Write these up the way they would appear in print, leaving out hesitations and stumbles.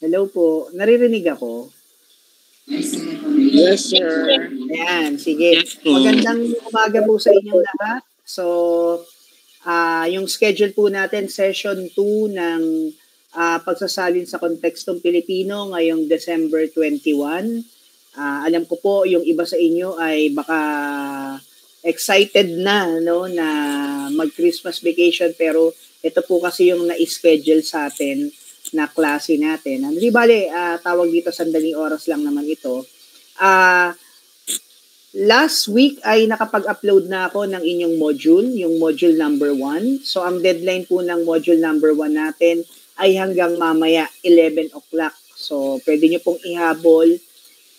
Hello po. Naririnig ako? Yes, sir. Ayan, sige. Magandang umaga po sa inyong lahat. So, yung schedule po natin, session 2 ng pagsasalin sa kontekstong Pilipino ngayong December 21. Alam ko po, yung iba sa inyo ay baka excited na, no, na mag-Christmas vacation, pero ito po kasi yung na-schedule sa atin na klase natin. Di bale, tawag dito sandaling oras lang naman ito. Last week ay nakapag-upload na ako ng inyong module, yung module number 1. So, ang deadline po ng module number 1 natin ay hanggang mamaya 11 o'clock. So, pwede nyo pong ihabol,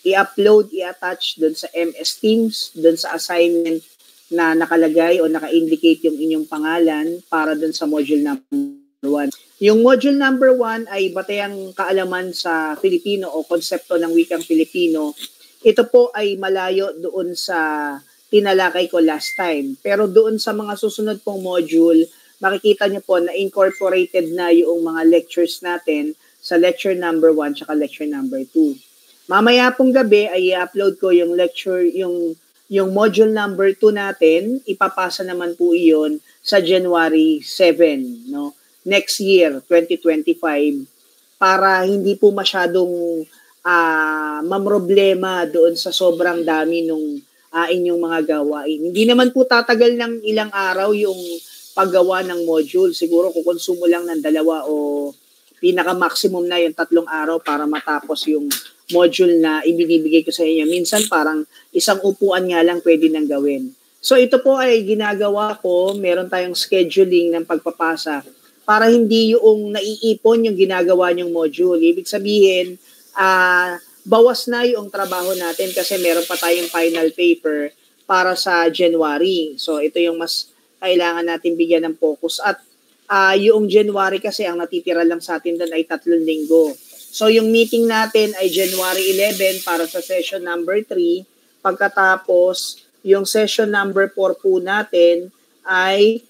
i-upload, i-attach doon sa MS Teams, doon sa assignment na nakalagay o naka-indicate yung inyong pangalan para doon sa module number 1. Yung module number 1 ay batayang kaalaman sa Filipino o konsepto ng wikang Filipino. Ito po ay malayo doon sa tinalakay ko last time. Pero doon sa mga susunod pong module, makikita niyo po na incorporated na yung mga lectures natin sa lecture number 1 at lecture number 2. Mamaya pong gabi ay i-upload ko yung lecture, yung module number 2 natin. Ipapasa naman po iyon sa January 7, no? Next year, 2025, para hindi po masyadong mamroblema doon sa sobrang dami nung inyong mga gawain. Hindi naman po tatagal ng ilang araw yung paggawa ng module. Siguro kukonsumo lang ng 2 o pinaka-maximum na yung 3 araw para matapos yung module na ibinibigay ko sa inyo. Minsan parang isang upuan nga lang pwede nang gawin. So ito po ay ginagawa ko, meron tayong scheduling ng pagpapasa para hindi yung naiipon yung ginagawa nyong module. Ibig sabihin, bawas na yung trabaho natin kasi meron pa tayong final paper para sa January. So ito yung mas kailangan natin bigyan ng focus. At yung January kasi ang natitira lang sa atin doon ay 3 linggo. So yung meeting natin ay January 11 para sa session number 3. Pagkatapos, yung session number 4 po natin ay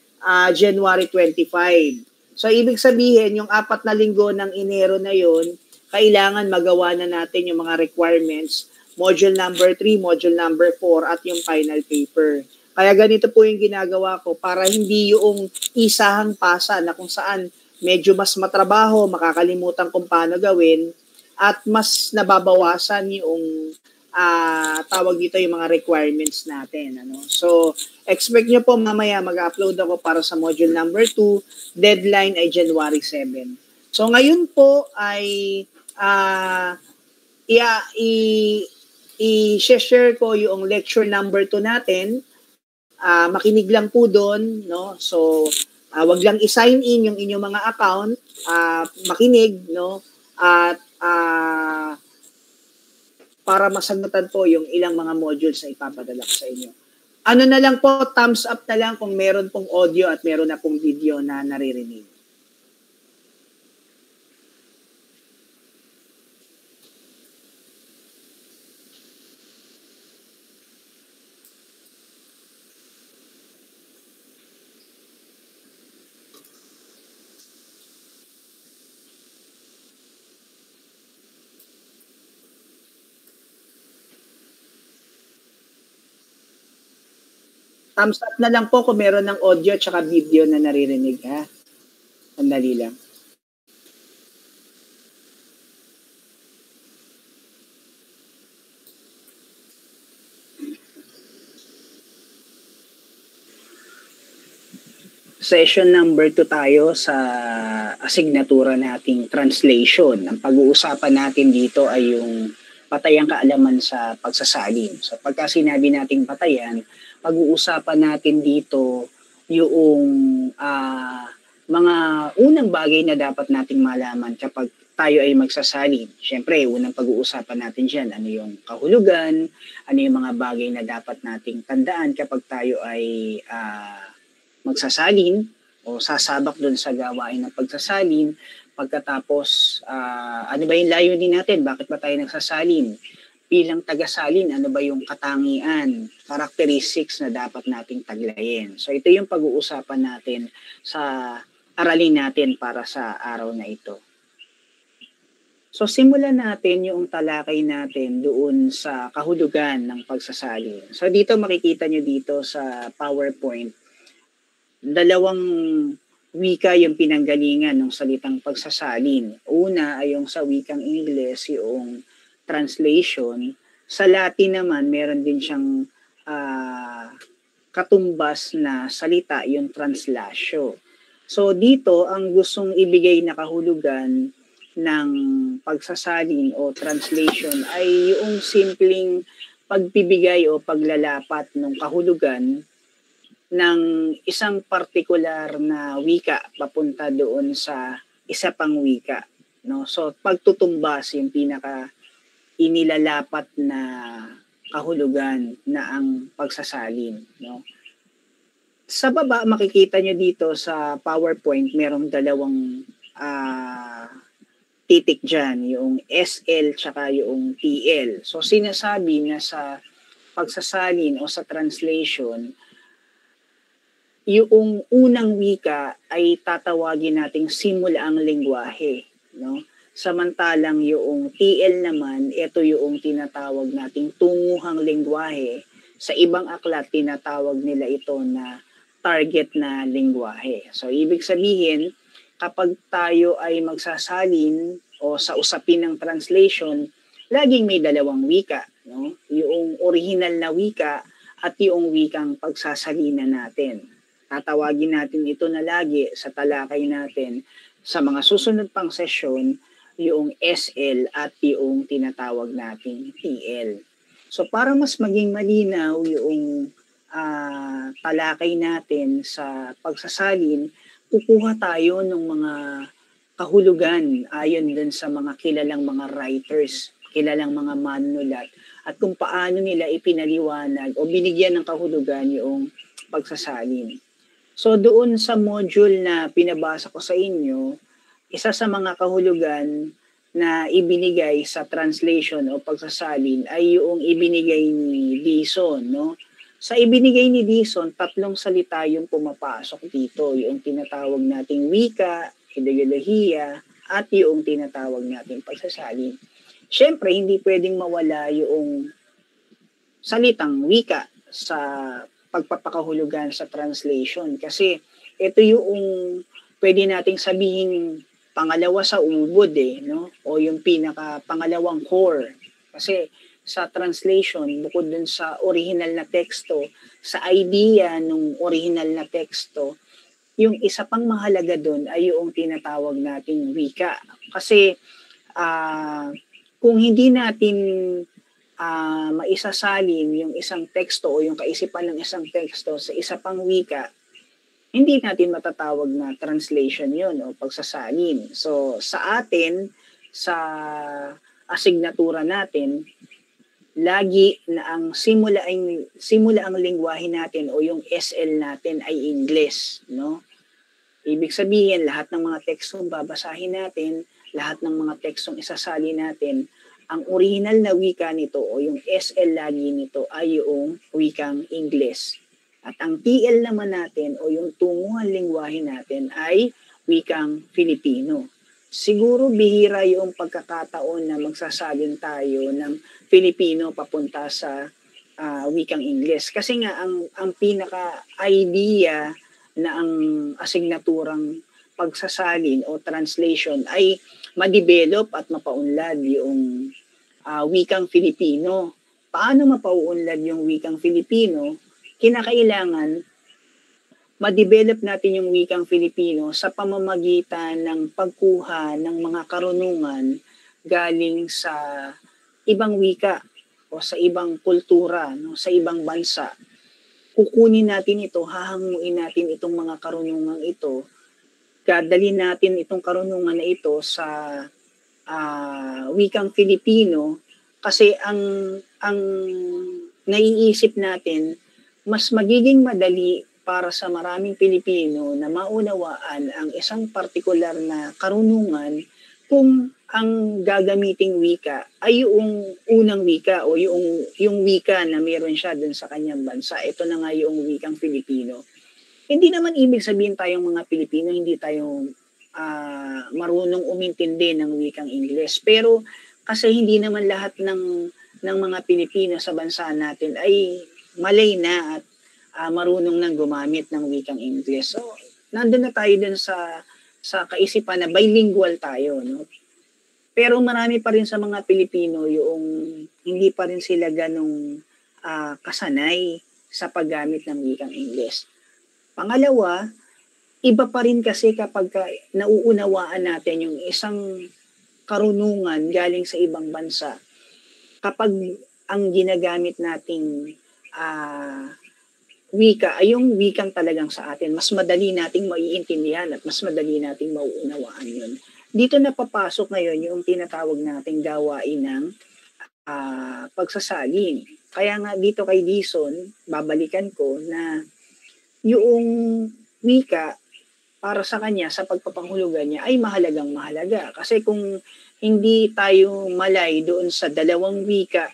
January 25. So ibig sabihin, yung 4 na linggo ng Enero na yon, kailangan magawa na natin yung mga requirements, module number 3, module number 4, at yung final paper. Kaya ganito po yung ginagawa ko para hindi yung isahang pasa na kung saan medyo mas matrabaho, makakalimutan kung paano gawin, at mas nababawasan yung tawag dito yung mga requirements natin. Ano? So, expect nyo po mamaya mag-upload ako para sa module number 2, deadline ay January 7. So, ngayon po ay i-share ko yung lecture number 2 natin. Makinig lang po doon, no? So, wag lang i-sign in yung inyong mga account, makinig, no? At para masagutan po yung ilang mga modules na ipapadala ko sa inyo. Ano na lang po, thumbs up na lang kung meron pong audio at meron na pong video na naririnig. Thumbs up na lang po kung meron ng audio at video na naririnig, ha? Sandali lang. Session number 2 tayo sa asignatura nating translation. Ang pag-uusapan natin dito ay yung patayang kaalaman sa pagsasalin. So pagka sinabi nating patayan, pag-uusapan natin dito yung mga unang bagay na dapat nating malaman kapag tayo ay magsasalin. Siyempre, unang pag-uusapan natin dyan, ano yung kahulugan, ano yung mga bagay na dapat nating tandaan kapag tayo ay magsasalin o sasabak doon sa gawain ng pagsasalin. Pagkatapos, ano ba yung layunin natin? Bakit ba tayo nagsasalin? Bilang tagasalin, ano ba yung katangian, characteristics na dapat nating taglayin? So ito yung pag-uusapan natin sa aralin natin para sa araw na ito. So simulan natin yung talakay natin doon sa kahulugan ng pagsasalin. So dito makikita nyo dito sa PowerPoint, dalawang wika yung pinanggalingan ng salitang pagsasalin. Una ay yung sa wikang Ingles, yung translation. Sa Latin naman, meron din siyang katumbas na salita, yung translatio. So dito, ang gustong ibigay na kahulugan ng pagsasalin o translation ay yung simpleng pagbibigay o paglalapat ng kahulugan ng isang partikular na wika papunta doon sa isa pang wika, no? So pagtutumbas yung pinaka inilalapat na kahulugan na ang pagsasalin, no? Sa baba makikita nyo dito sa PowerPoint merong dalawang titik dyan, yung SL tsaka yung TL. So sinasabi na sa pagsasalin o sa translation, yung unang wika ay tatawagin nating simulaang lengguwahe, no? Samantalang yung TL naman, ito yung tinatawag nating tunguhang lengguwahe. Sa ibang aklat, tinatawag nila ito na target na lengguwahe. So ibig sabihin, kapag tayo ay magsasalin o sa usapin ng translation, laging may dalawang wika, no? Yung original na wika at yung wikang pagsasalinan natin. Tatawagin natin ito na lagi sa talakay natin sa mga susunod pang sesyon, yung SL at yung tinatawag nating TL. So para mas maging malinaw yung talakay natin sa pagsasalin, kukuha tayo ng mga kahulugan ayon dun sa mga kilalang mga writers, kilalang mga manunulat, at kung paano nila ipinaliwanag o binigyan ng kahulugan yung pagsasalin. So doon sa module na pinabasa ko sa inyo, isa sa mga kahulugan na ibinigay sa translation o pagsasalin ay yung ibinigay ni Dison, no? Sa ibinigay ni Dison, 3 salita yung pumapasok dito. Yung tinatawag nating wika, ideolohiya, at yung tinatawag nating pagsasalin. Siyempre, hindi pwedeng mawala yung salitang wika sa pagpapakahulugan sa translation. Kasi ito yung pwede nating sabihin pangalawa sa ubod no? O yung pangalawang core. Kasi sa translation, bukod dun sa original na teksto, sa idea ng original na teksto, yung isa pang mahalaga dun ay yung tinatawag nating wika. Kasi kung hindi natin maisasalin yung isang teksto o yung kaisipan ng isang teksto sa isa pang wika, hindi natin matatawag na translation yun o pagsasalin. So sa atin, sa asignatura natin, lagi na ang simula ang lengguwahe natin o yung SL natin ay English, no? Ibig sabihin, lahat ng mga tekstong babasahin natin, lahat ng mga tekstong isasali natin, ang original na wika nito o yung SL lagi nito ay yung wikang English. At ang TL naman natin o yung tunguhan lengguwahe natin ay wikang Filipino. Siguro bihira yung pagkakataon na magsasalin tayo ng Filipino papunta sa wikang English. Kasi nga ang pinaka-idea na ang asignaturang pagsasalin o translation ay ma-develop at mapaunlad yung wikang Filipino. Paano mapauunlad yung wikang Filipino? Kinakailangan ma-develop natin yung wikang Filipino sa pamamagitan ng pagkuha ng mga karunungan galing sa ibang wika o sa ibang kultura, no, sa ibang bansa. Kukunin natin ito, hahanguin natin itong mga karunungan ito, dadalhin natin itong karunungan na ito sa wikang Filipino kasi ang naiisip natin, mas magiging madali para sa maraming Pilipino na maunawaan ang isang partikular na karunungan kung ang gagamiting wika ay yung unang wika o yung wika na meron siya dun sa kanyang bansa. Ito na nga yung wikang Filipino. Hindi naman ibig sabihin tayong mga Pilipino, hindi tayo marunong umintindi ng wikang Ingles. Pero kasi hindi naman lahat ng mga Pilipino sa bansa natin ay malay na at marunong nang gumamit ng wikang Ingles. So, nandun na tayo dun sa kaisipan na bilingual tayo, no? Pero marami pa rin sa mga Pilipino yung hindi pa rin sila ganong kasanay sa paggamit ng wikang Ingles. Pangalawa, iba pa rin kasi kapag nauunawaan natin yung isang karunungan galing sa ibang bansa. Kapag ang ginagamit nating wika ay yung wikang talagang sa atin, mas madali nating maiintindihan at mas madali nating mauunawaan yun. Dito na papasok ngayon yung tinatawag nating gawain ng pagsasalin. Kaya nga dito kay Dison, babalikan ko na yung wika para sa kanya, sa pagpapanghulugan niya, ay mahalagang-mahalaga. Kasi kung hindi tayo malay doon sa dalawang wika,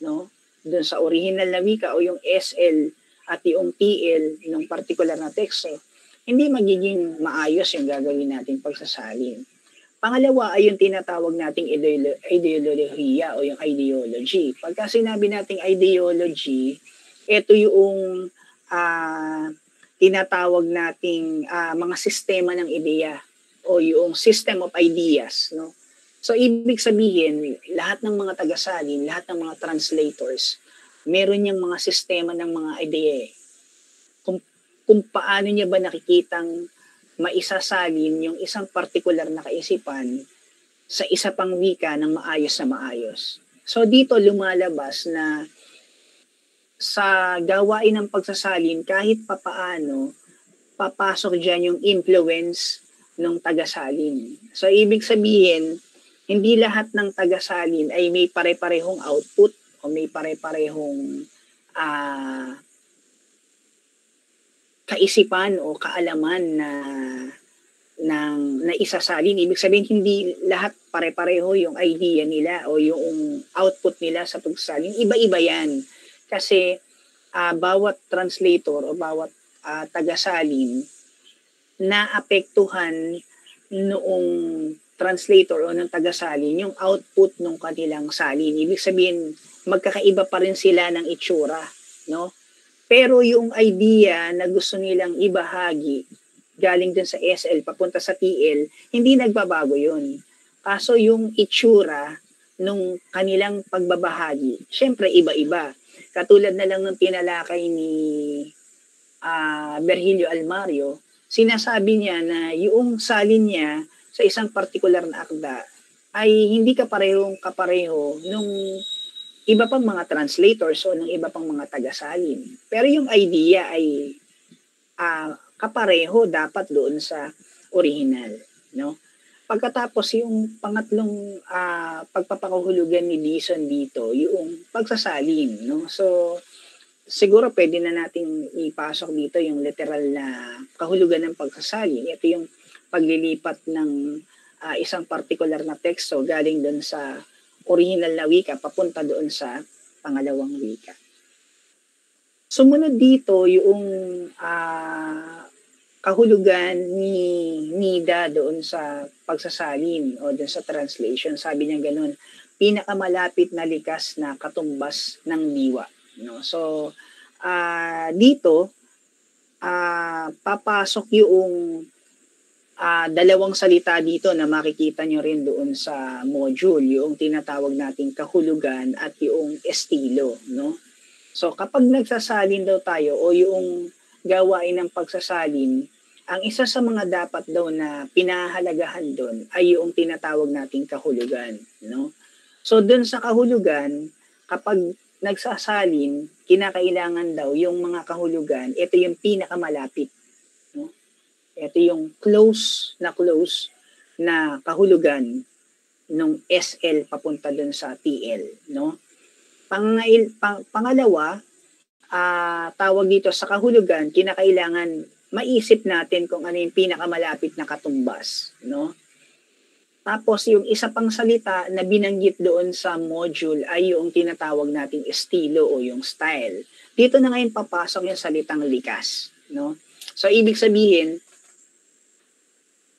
no? Doon sa original na wika o yung SL at yung TL ng particular na teksto, hindi magiging maayos yung gagawin nating pagsasalin. Pangalawa ay yung tinatawag nating ideolohiya o yung ideology. Pagka sinabi nating ideology, ito yung tinatawag nating mga sistema ng ideya o yung system of ideas, no? So ibig sabihin, lahat ng mga tagasalin, lahat ng mga translators, meron niyang mga sistema ng mga ideya. Kung paano niya ba nakikitang maisasalin yung isang partikular na kaisipan sa isa pang wika ng maayos na maayos. So dito lumalabas na sa gawain ng pagsasalin, kahit papaano, papasok dyan yung influence ng tagasalin. So ibig sabihin, hindi lahat ng tagasalin ay may pare-parehong output o may pare-parehong kaisipan o kaalaman na isasalin. Ibig sabihin, hindi lahat pare-pareho yung idea nila o yung output nila sa pagsasalin. Iba-iba yan. Kasi bawat translator o bawat tagasalin naapektuhan noong translator o ng tagasalin yung output ng kanilang salin. Ibig sabihin, magkakaiba pa rin sila ng itsura, no? Pero yung idea na gusto nilang ibahagi galing dun sa SL papunta sa TL, hindi nagbabago yun. Kaso yung itsura nung kanilang pagbabahagi, syempre iba-iba. Katulad na lang ng tinalakay ni Virgilio Almario, sinasabi niya na yung salin niya sa isang partikular na akda ay hindi kapareho nung iba pang mga translators o ng iba pang mga tagasalin. Pero yung idea ay kapareho dapat doon sa original, no? Pagkatapos yung pangatlong pagpapakahulugan ni Dison dito, yung pagsasalin, no? So siguro pwede na nating ipasok dito yung literal na kahulugan ng pagsasalin. Ito yung paglilipat ng isang particular na teksto galing doon sa original na wika papunta doon sa pangalawang wika. Sumunod dito yung kahulugan ni Nida doon sa pagsasalin o doon sa translation. Sabi niya ganun, pinakamalapit na likas na katumbas ng diwa. No? So, dito, papasok yung dalawang salita dito na makikita nyo rin doon sa module, yung tinatawag nating kahulugan at yung estilo, no? So kapag nagsasalin daw tayo o yung gawain ng pagsasalin, ang isa sa mga dapat daw na pinahahalagahan doon ay yung tinatawag nating kahulugan, no? So doon sa kahulugan, kapag nagsasalin, kinakailangan daw yung mga kahulugan, ito yung pinakamalapit. Ito yung close na kahulugan ng SL papunta dun sa TL, no? Pangalawa, tawag dito sa kahulugan, kinakailangan maisip natin kung ano yung pinakamalapit na katumbas, no? Tapos yung isa pang salita na binanggit doon sa module ay yung tinatawag nating estilo o yung style. Dito na ngayon papasok yung salitang likas, no? So ibig sabihin,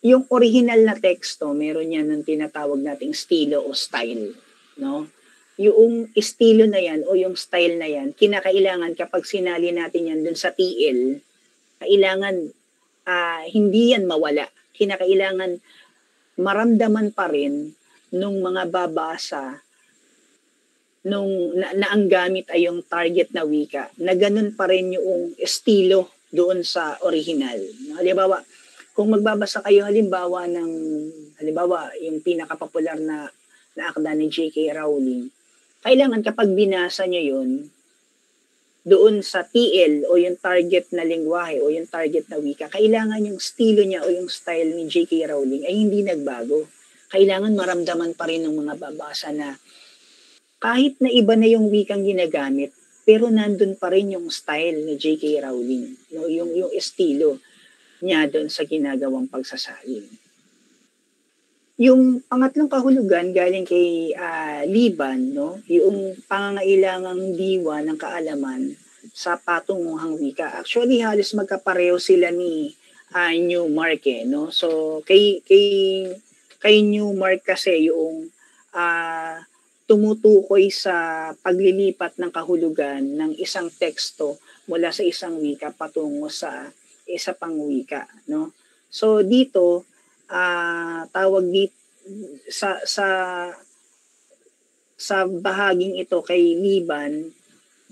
yung original na teksto, meron yan ng tinatawag nating estilo o style, no? Yung estilo na yan o yung style na yan, kinakailangan kapag sinali natin yan dun sa TL, kailangan hindi yan mawala. Kinakailangan maramdaman pa rin nung mga babasa nung na ang gamit ay yung target na wika, na ganun pa rin yung estilo doon sa original. Halimbawa, kung magbabasa kayo halimbawa yung pinakapopular na akda ni J.K. Rowling, kailangan kapag binasa nyo yun, doon sa TL o yung target na lengguwahe o yung target na wika, kailangan yung estilo niya o yung style ni J.K. Rowling ay hindi nagbago. Kailangan maramdaman pa rin ng mga babasa na kahit na iba na yung wikang ginagamit, pero nandun pa rin yung style ni J.K. Rowling, no? yung estilo niya doon sa ginagawang pagsasalin. Yung pangatlong kahulugan galing kay Liban, no? Yung pangangailangang diwa ng kaalaman sa patunguhang wika. Actually, halos magkapareho sila ni Newmark, no? So, kay Newmark kasi yung tumutukoy sa paglilipat ng kahulugan ng isang teksto mula sa isang wika patungo sa isa pang wika, no? So dito tawag dito sa bahaging ito kay Liban,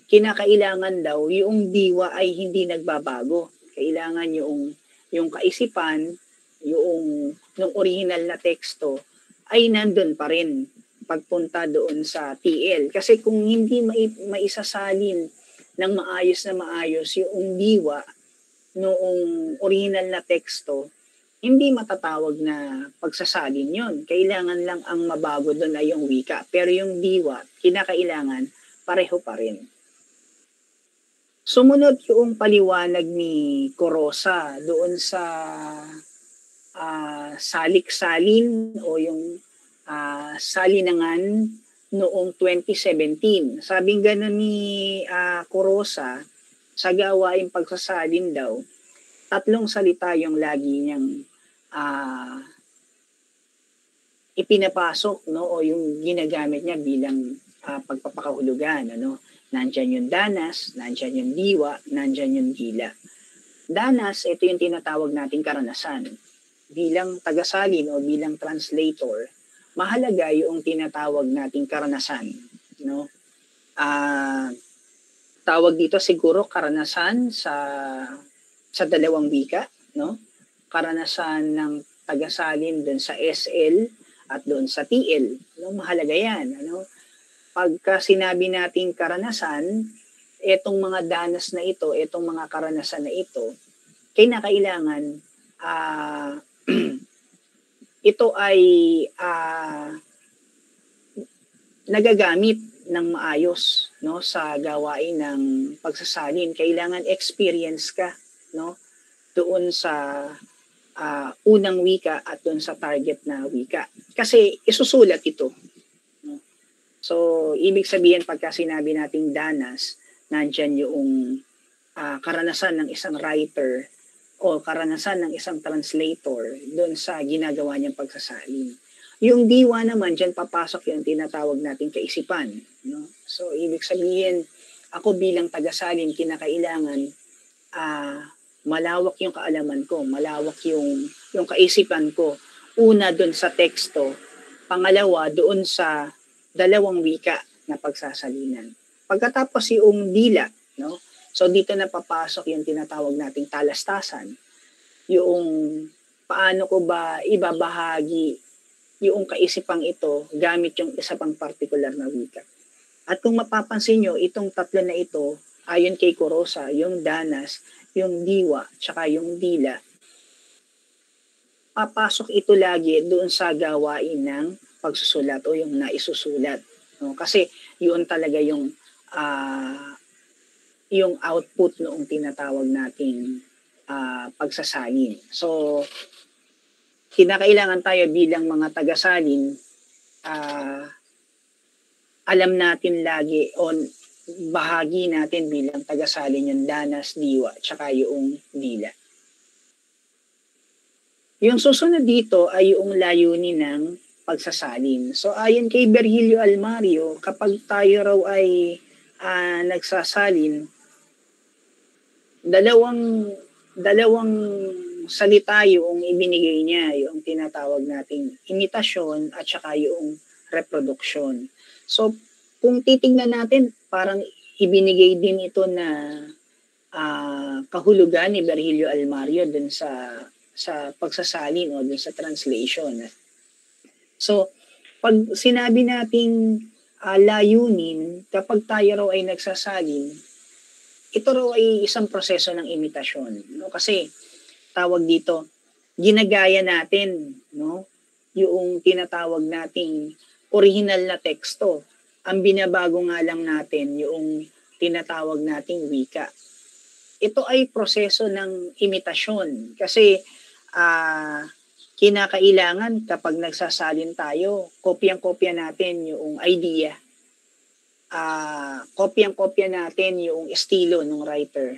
kinakailangan daw yung diwa ay hindi nagbabago. Kailangan yung kaisipan, yung original na teksto ay nandun pa rin pagpunta doon sa TL. Kasi kung hindi maisasalin ng maayos yung diwa noong original na teksto, hindi matatawag na pagsasalin yon. Kailangan lang ang mabago doon ay yung wika. Pero yung diwa, kinakailangan pareho pa rin. Sumunod yung paliwanag ni Corosa doon sa salik-salin o yung salinangan noong 2017. Sabing gano'n ni Corosa, sa gawaing pagsasalin daw, 3 salita yung lagi niyang ipinapasok, no, o yung ginagamit niya bilang pagpapakahulugan, ano. Nandiyan yung danas, nandiyan yung diwa, nandiyan yung gila. Danas, ito yung tinatawag nating karanasan. Bilang tagasalin o bilang translator, mahalaga yung tinatawag nating karanasan, no? Tawag dito siguro karanasan sa dalawang wika, no? Karanasan ng tagasalin doon sa SL at doon sa TL, no? Mahalaga 'yan, ano? Pagka sinabi nating karanasan, etong mga danas na ito, etong mga karanasan na ito, kinakailangan ito ay nagagamit ng maayos, no, sa gawain ng pagsasalin. Kailangan experience ka, no, doon sa unang wika at doon sa target na wika. Kasi isusulat ito. No? So, ibig sabihin pagka sinabi nating danas, nandyan yung karanasan ng isang writer o karanasan ng isang translator doon sa ginagawa niyang pagsasalin. Yung diwa naman, dyan papasok yung tinatawag nating kaisipan. No? So, ibig sabihin, ako bilang tagasalin, kinakailangan malawak yung kaalaman ko, malawak yung kaisipan ko. Una, doon sa teksto. Pangalawa, doon sa dalawang wika na pagsasalinan. Pagkatapos yung dila, no? So, dito na papasok yung tinatawag nating talastasan. Yung paano ko ba ibabahagi yung kaisipang ito gamit yung isa pang particular na wika. At kung mapapansin nyo, itong 3 na ito, ayon kay Corosa, yung danas, yung diwa, tsaka yung dila, papasok ito lagi doon sa gawain ng pagsusulat o yung naisusulat. No? Kasi yun talaga yung output noong tinatawag nating pagsasalin. So, kinakailangan tayo bilang mga tagasalin, alam natin lagi o bahagi natin bilang tagasalin yung danas, diwa, tsaka yung dila. Yung susunod dito ay yung layunin ng pagsasalin. So ayon kay Virgilio Almario, kapag tayo raw ay nagsasalin, dalawang salita yung ibinigay niya, yung tinatawag nating imitasyon at saka yung reproduction. So kung titingnan natin, parang ibinigay din ito na kahulugan ni Virgilio Almario dun sa pagsasalin o dun sa translation. So, pag sinabi nating layunin, kapag tayo raw ay nagsasalin, ito raw ay isang proseso ng imitasyon. No? Kasi, tawag dito, ginagaya natin, no? Yung tinatawag nating original na teksto. Ang binabago nga lang natin, yung tinatawag nating wika. Ito ay proseso ng imitasyon kasi kinakailangan kapag nagsasalin tayo, kopyang-kopya natin yung idea. Kopyang-kopya natin yung estilo ng writer.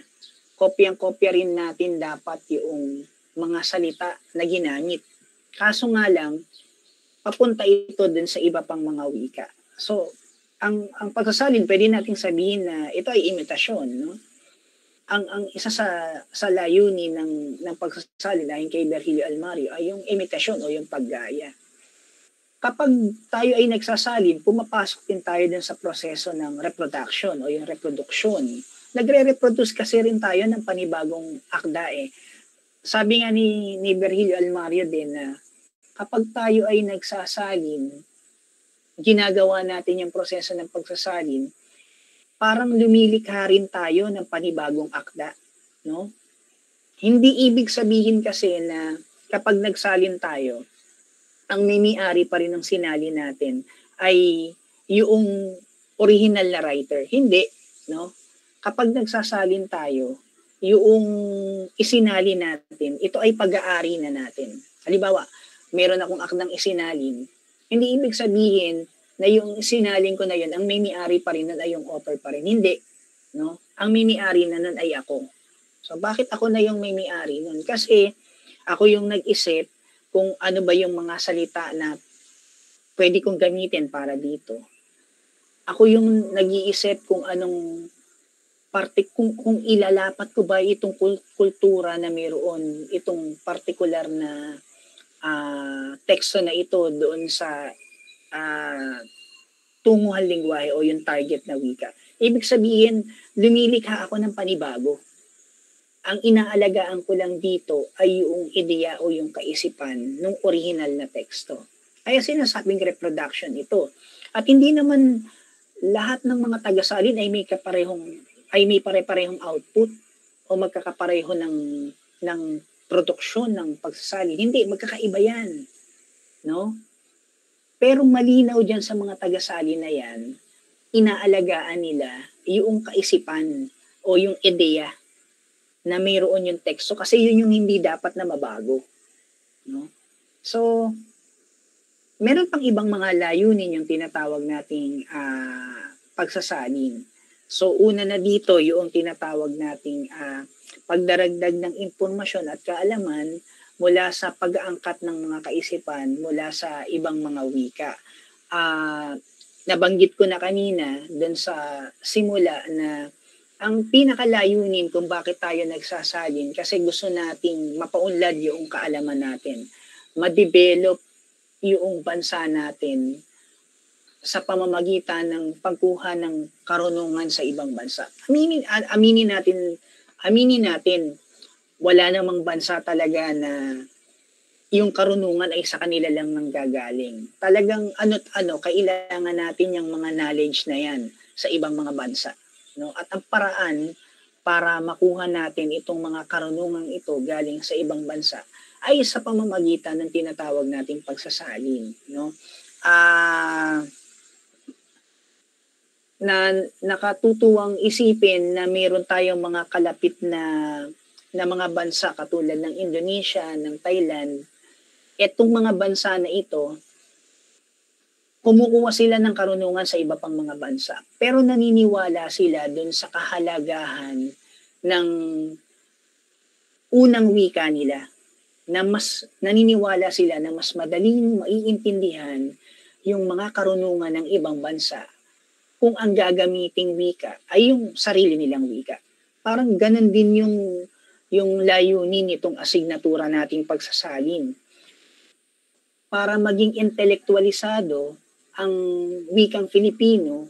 Kopyang-kopya rin natin dapat yung mga salita na ginamit. Kaso nga lang, papunta ito dun sa iba pang mga wika. So, ang pagsasalin, pwede nating sabihin na ito ay imitasyon, no? Ang isa sa layunin ng pagsasalin ayon kay Virgilio Almario ay yung imitasyon o yung paggaya. Kapag tayo ay nagsasalin, pumapasok din tayo dun sa proseso ng reproduction o yung reproduction. Nagre-reproduce kasi rin tayo ng panibagong akda eh. Sabi nga ni Virgilio Almario din na kapag tayo ay nagsasalin, ginagawa natin yung proseso ng pagsasalin, parang lumilikha rin tayo ng panibagong akda, no? Hindi ibig sabihin kasi na kapag nagsalin tayo, ang may-ari pa rin ng sinalin natin ay yung original na writer. Hindi, no? Kapag nagsasalin tayo, yung isinali natin, ito ay pag-aari na natin. Halimbawa, meron akong akdang isinalin, hindi ibig sabihin na yung sinalin ko na yun, ang may-ari pa rin nun ay yung author pa rin. Hindi. No? Ang may-ari na nun ay ako. So, bakit ako na yung may-ari nun? Kasi ako yung nag-isip kung ano ba yung mga salita na pwede kong gamitin para dito. Ako yung nag-iisip kung anong parte, kung ilalapat ko ba itong kultura na mayroon, itong particular na teksto na ito doon sa tunguhan lingwahe o yung target na wika. Ibig sabihin, lumilikha ako ng panibago. Ang inaalagaan ko lang dito ay yung ideya o yung kaisipan ng original na teksto. Kaya sinasabing reproduction ito. At hindi naman lahat ng mga tagasalin ay may pare-parehong output o magkakapareho ng produksyon ng pagsasalin. Hindi, magkakaiba yan. No? Pero malinaw dyan sa mga tagasali na yan, inaalagaan nila yung kaisipan o yung ideya na mayroon yung teksto kasi yun yung hindi dapat na mabago. No? So, meron pang ibang mga layunin yung tinatawag nating pagsasalin. So, una na dito yung tinatawag nating pagdaragdag ng impormasyon at kaalaman mula sa pag-aangkat ng mga kaisipan mula sa ibang mga wika. Nabanggit ko na kanina doon sa simula na ang pinakalayunin kung bakit tayo nagsasalin kasi gusto nating mapaunlad yung kaalaman natin, ma-develop yung bansa natin sa pamamagitan ng pagkuha ng karunungan sa ibang bansa. Aminin natin, wala namang bansa talaga na yung karunungan ay sa kanila lang nanggagaling. Talagang kailangan natin yung mga knowledge na yan sa ibang mga bansa. No? At ang paraan para makuha natin itong mga karunungan ito galing sa ibang bansa ay sa pamamagitan ng tinatawag nating pagsasalin. No? Na nakatutuwang isipin na meron tayong mga kalapit na mga bansa katulad ng Indonesia, ng Thailand. Etong mga bansa na ito, kumukuha sila ng karunungan sa iba pang mga bansa. Pero naniniwala sila dun sa kahalagahan ng unang wika nila. na mas naniniwala sila na mas madaling maiintindihan yung mga karunungan ng ibang bansa kung ang gagamiting wika ay yung sarili nilang wika. Parang ganun din yung layunin nitong asignatura nating pagsasalin. Para maging intelektualisado ang wikang Filipino,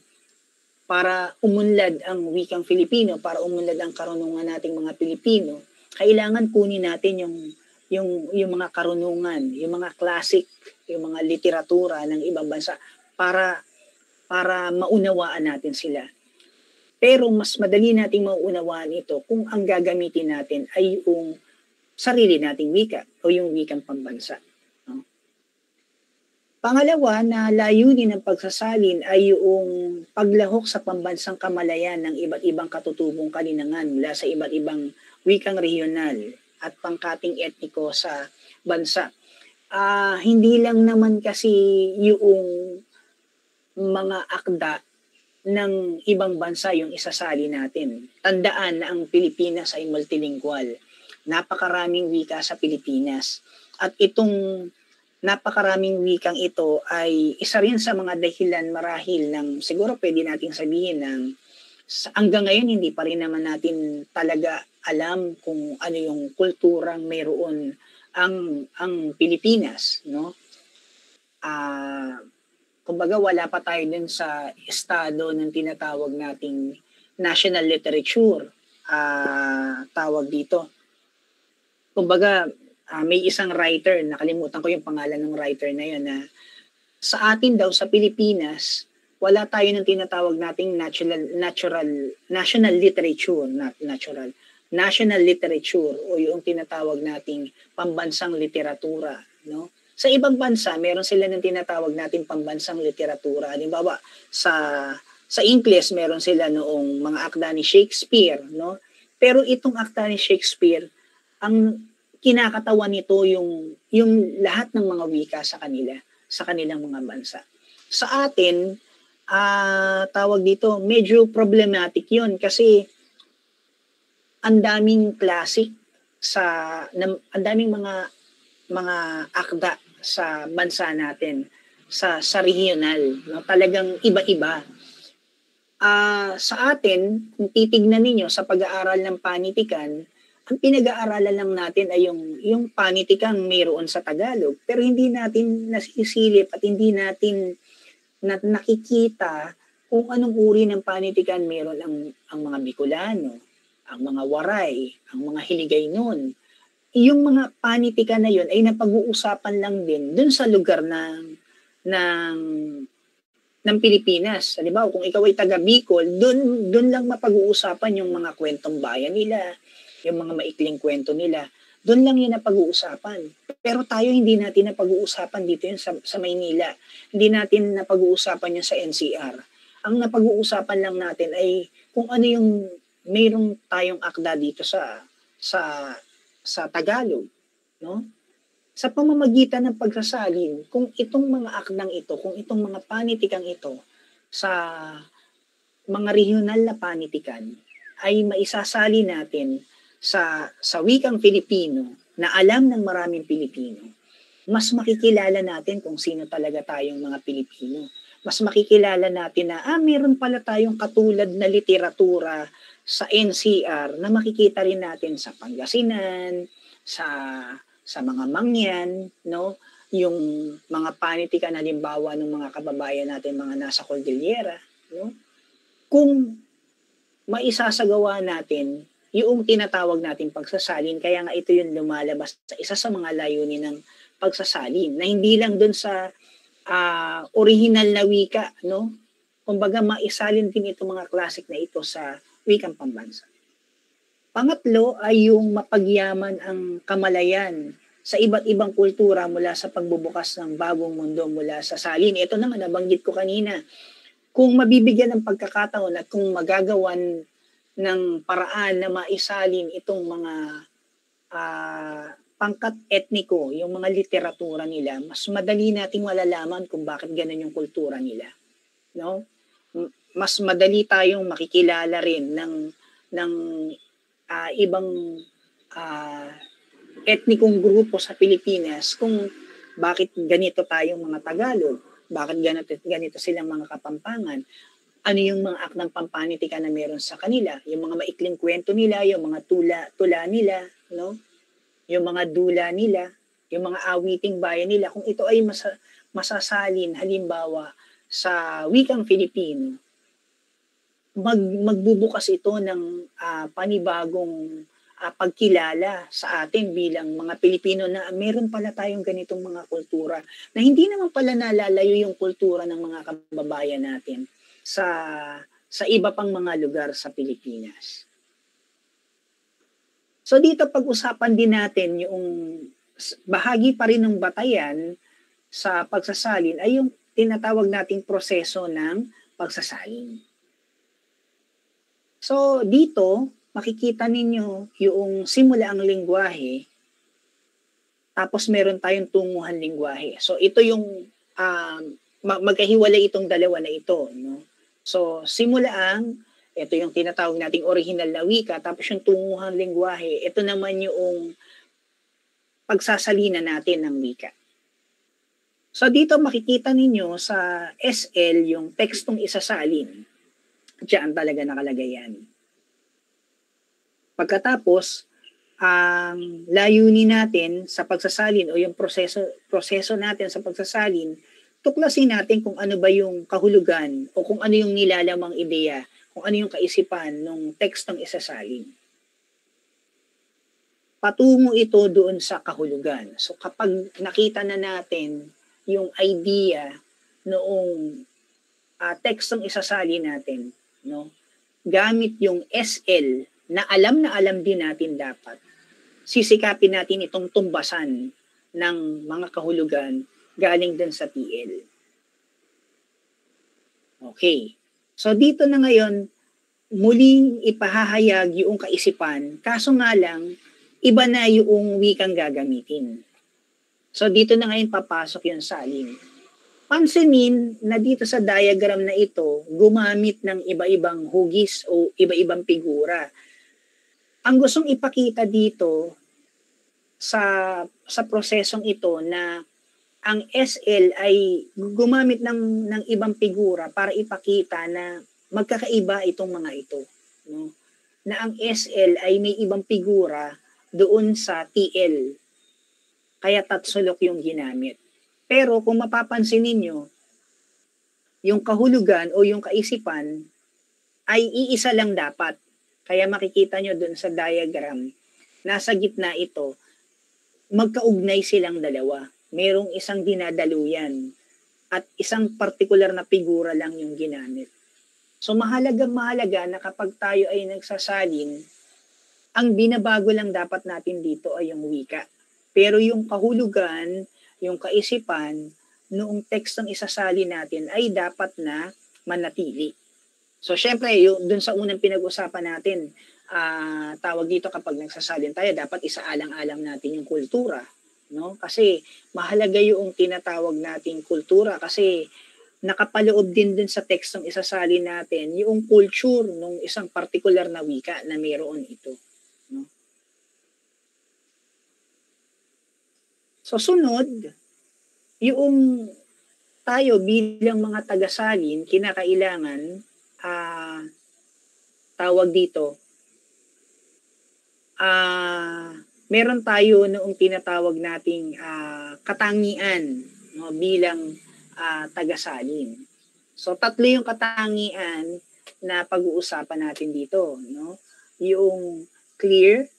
para umunlad ang wikang Filipino, para umunlad ang karunungan nating mga Pilipino, kailangan kunin natin yung mga karunungan, yung mga classic, yung mga literatura ng ibang bansa para maunawaan natin sila. Pero mas madali nating mauunawaan ito kung ang gagamitin natin ay yung sarili nating wika o yung wikang pambansa. No? Pangalawa na layunin ng pagsasalin ay yung paglahok sa pambansang kamalayan ng iba't ibang katutubong kalinangan mula sa iba't ibang wikang regional at pangkating etniko sa bansa. Hindi lang naman kasi yung mga akda ng ibang bansa yung isasali natin. Tandaan na ang Pilipinas ay multilingual. Napakaraming wika sa Pilipinas. At itong napakaraming wikang ito ay isa rin sa mga dahilan marahil ng siguro pwede nating sabihin ng hanggang ngayon hindi pa rin naman natin talaga alam kung ano yung kulturang mayroon ang Pilipinas, no? Kumbaga wala pa tayo dun sa estado ng tinatawag nating national literature, tawag dito. Kumbaga may isang writer, nakalimutan ko yung pangalan ng writer na yun, na sa atin daw sa Pilipinas, wala tayo ng tinatawag nating national literature, not natural, national literature o yung tinatawag nating pambansang literatura, no? Sa ibang bansa, meron sila ng tinatawag natin pambansang literatura. Halimbawa, sa Ingles, meron sila noong mga akda ni Shakespeare, no? Pero itong akda ni Shakespeare, ang kinakatawan nito yung lahat ng mga wika sa kanila, sa kanilang mga bansa. Sa atin, tawag dito, medyo problematic yun kasi ang daming classic ang daming mga akda sa bansa natin, sa regional, no? Talagang iba-iba. Sa atin, kung titignan ninyo sa pag-aaral ng panitikan, ang pinag-aaralan lang natin ay yung panitikang mayroon sa Tagalog, pero hindi natin nasisilip at hindi natin nakikita kung anong uri ng panitikan mayroon ang mga Bicolano, ang mga Waray, ang mga Hiligaynon. Yung mga panitikan na yun ay napag-uusapan lang din dun sa lugar ng Pilipinas. Halimbawa, kung ikaw ay taga Bicol, dun lang mapag-uusapan yung mga kwentong bayan nila, yung mga maikling kwento nila. Dun lang yun napag-uusapan. Pero tayo hindi natin napag-uusapan dito yun sa Maynila. Hindi natin napag-uusapan yun sa NCR. Ang napag-uusapan lang natin ay kung ano yung mayroong tayong akda dito sa Tagalog, no? Sa pamamagitan ng pagsasalin, kung itong mga akdang ito, kung itong mga panitikang ito sa mga regional na panitikan ay maisasali natin sa wikang Filipino na alam ng maraming Pilipino, mas makikilala natin kung sino talaga tayong mga Pilipino. Mas makikilala natin na meron pala tayong katulad na literatura sa NCR na makikita rin natin sa Pangasinan, sa mga Mangyan, no? Yung mga panitikan halimbawa ng mga kababayan natin mga nasa Cordillera, no? Kung maisasagawa natin yung tinatawag nating pagsasalin, kaya nga ito yung lumalabas sa isa sa mga layunin ng pagsasalin na hindi lang doon sa original na wika, no? Kumbaga maisalin din itong mga classic na ito sa wikang pambansa. Pangatlo ay yung mapagyaman ang kamalayan sa iba't ibang kultura mula sa pagbubukas ng bagong mundo mula sa salin. Ito naman, nabanggit ko kanina, kung mabibigyan ng pagkakataon at kung magagawan ng paraan na maisalin itong mga pangkat etniko, yung mga literatura nila, mas madali nating malalaman kung bakit ganun yung kultura nila. No? Mas madali tayong makikilala rin ng ibang etnikong grupo sa Pilipinas kung bakit ganito tayong mga Tagalog, bakit ganito silang mga Kapampangan, ano yung mga aknang pampanitikan na meron sa kanila, yung mga maikling kwento nila, yung mga tula nila, no? Yung mga dula nila, yung mga awiting bayan nila, kung ito ay masasalin halimbawa sa wikang Filipino, magbubukas ito ng panibagong pagkilala sa atin bilang mga Pilipino na meron pala tayong ganitong mga kultura na hindi naman pala nalalayo yung kultura ng mga kababayan natin sa iba pang mga lugar sa Pilipinas. So dito pag-usapan din natin yung bahagi pa rin ng batayan sa pagsasalin ay yung tinatawag nating proseso ng pagsasalin. So dito makikita ninyo yung simula ang lengguwahe, tapos meron tayong tunguhan lengguwahe. So ito yung magkahiwalay itong dalawa na ito, no? So simula ito yung tinatawag nating original na wika, tapos yung tunguhang lengguwahe, ito naman yung pagsasalina natin ng wika. So dito makikita ninyo sa SL yung tekstong isasalin. Diyan talaga nakalagay yan. Pagkatapos, ang layunin natin sa pagsasalin o yung proseso natin sa pagsasalin, tuklasin natin kung ano ba yung kahulugan o kung ano yung nilalamang ideya, kung ano yung kaisipan ng tekstong isasalin. Patungo ito doon sa kahulugan. So kapag nakita na natin yung idea noong tekstong isasalin natin, no, gamit yung SL na alam din natin dapat, sisikapin natin itong tumbasan ng mga kahulugan galing din sa TL. Okay. So dito na ngayon, muling ipahahayag yung kaisipan, kaso nga lang, iba na yung wikang gagamitin. So dito na ngayon papasok yung salin. Pansinin na dito sa diagram na ito, gumamit ng iba-ibang hugis o iba-ibang figura. Ang gustong ipakita dito sa prosesong ito na ang SL ay gumamit ng ibang figura para ipakita na magkakaiba itong mga ito, no? Na ang SL ay may ibang figura doon sa TL. Kaya tatsulok yung ginamit. Pero kung mapapansin ninyo, yung kahulugan o yung kaisipan ay iisa lang dapat. Kaya makikita nyo doon sa diagram, nasa gitna ito, magkaugnay silang dalawa. Merong isang dinadaluyan at isang partikular na figura lang yung ginamit. So mahalaga na kapag tayo ay nagsasalin, ang binabago lang dapat natin dito ay yung wika. Pero yung kahulugan, yung kaisipan, noong tekstong isasalin natin ay dapat na manatili. So syempre, dun sa unang pinag-usapan natin, tawag dito kapag nagsasalin tayo, dapat isaalang-alang natin yung kultura. No? Kasi mahalaga yung tinatawag nating kultura kasi nakapaloob din dun sa tekstong isasalin natin yung culture ng isang partikular na wika na mayroon ito. No? So sunod, yung tayo bilang mga tagasalin, kinakailangan tawag dito, meron tayo noong tinatawag nating katangian, no, bilang tagasalin. So tatlo yung katangian na pag-uusapan natin dito, no? Yung clear,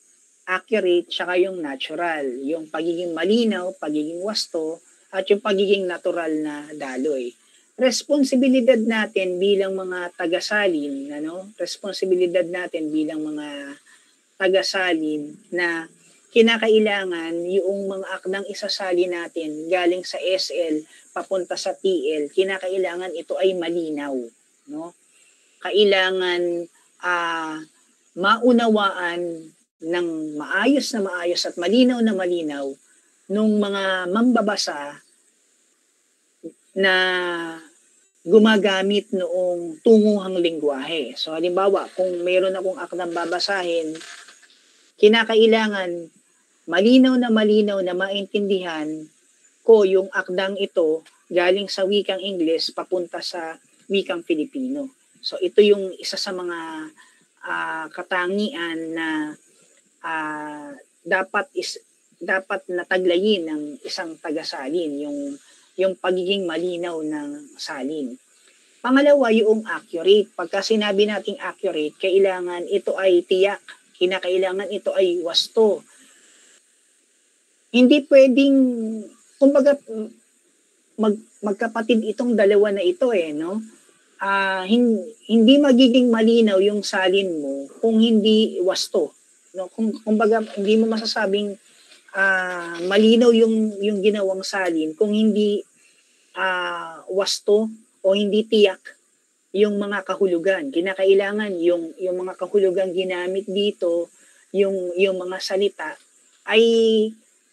accurate, tsaka yung natural, yung pagiging malinaw, pagiging wasto, at yung pagiging natural na daloy. Responsibilidad natin bilang mga tagasalin, responsibilidad natin bilang mga tagasalin na kinakailangan yung mga akdang isasalin natin galing sa SL papunta sa TL, kinakailangan ito ay malinaw, no? Kailangan maunawaan ng maayos at malinaw na malinaw nung mga mambabasa na gumagamit noong tunguhang lengguwahe. So halimbawa, kung meron akong akdang babasahin, kinakailangan malinaw na maintindihan ko yung akdang ito galing sa wikang Ingles papunta sa wikang Filipino. So ito yung isa sa mga katangian na dapat nataglayin ng isang tagasalin, yung pagiging malinaw ng salin. Pangalawa, yung accurate. Pagka sinabi nating accurate, kailangan ito ay tiyak, kinakailangan ito ay wasto. Hindi pwedeng, kumbaga, magkapatid itong dalawa na ito no? Hindi magiging malinaw yung salin mo kung hindi wasto. No? Kumbaga, hindi mo masasabing malinaw yung ginawang salin kung hindi wasto o hindi tiyak yung mga kahulugan. Kinakailangan yung mga kahulugan ginamit dito, yung mga salita ay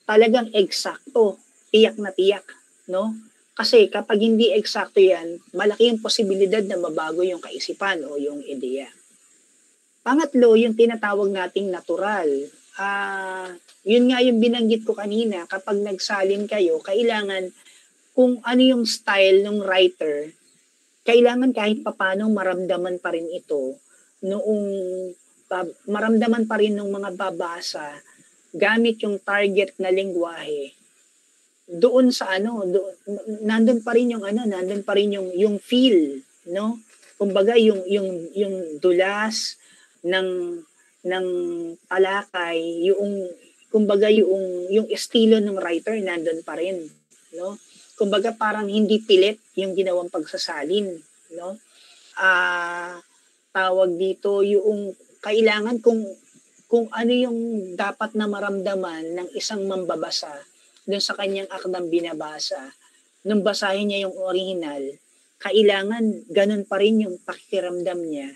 talagang eksakto, tiyak na tiyak, no? Kasi kapag hindi eksakto yan, malaki yung posibilidad na mabago yung kaisipan o yung ideya. Pangatlo, yung tinatawag nating natural. Yun nga yung binanggit ko kanina, kapag nagsalin kayo, kailangan kung ano yung style ng writer, kailangan kahit papano maramdaman pa rin ito maramdaman pa rin ng mga babasa gamit yung target na lengguwahe. Doon sa nandun pa rin yung feel, no? Kumbaga yung dulas ng talakay, kumbaga yung estilo ng writer nandun pa rin, no? Kumbaga parang hindi pilit yung ginawang pagsasalin, no? Tawag dito yung kailangan kung ano yung dapat na maramdaman ng isang mambabasa doon sa kanyang akdang binabasa, nung basahin niya yung original, kailangan ganun pa rin yung pakiramdam niya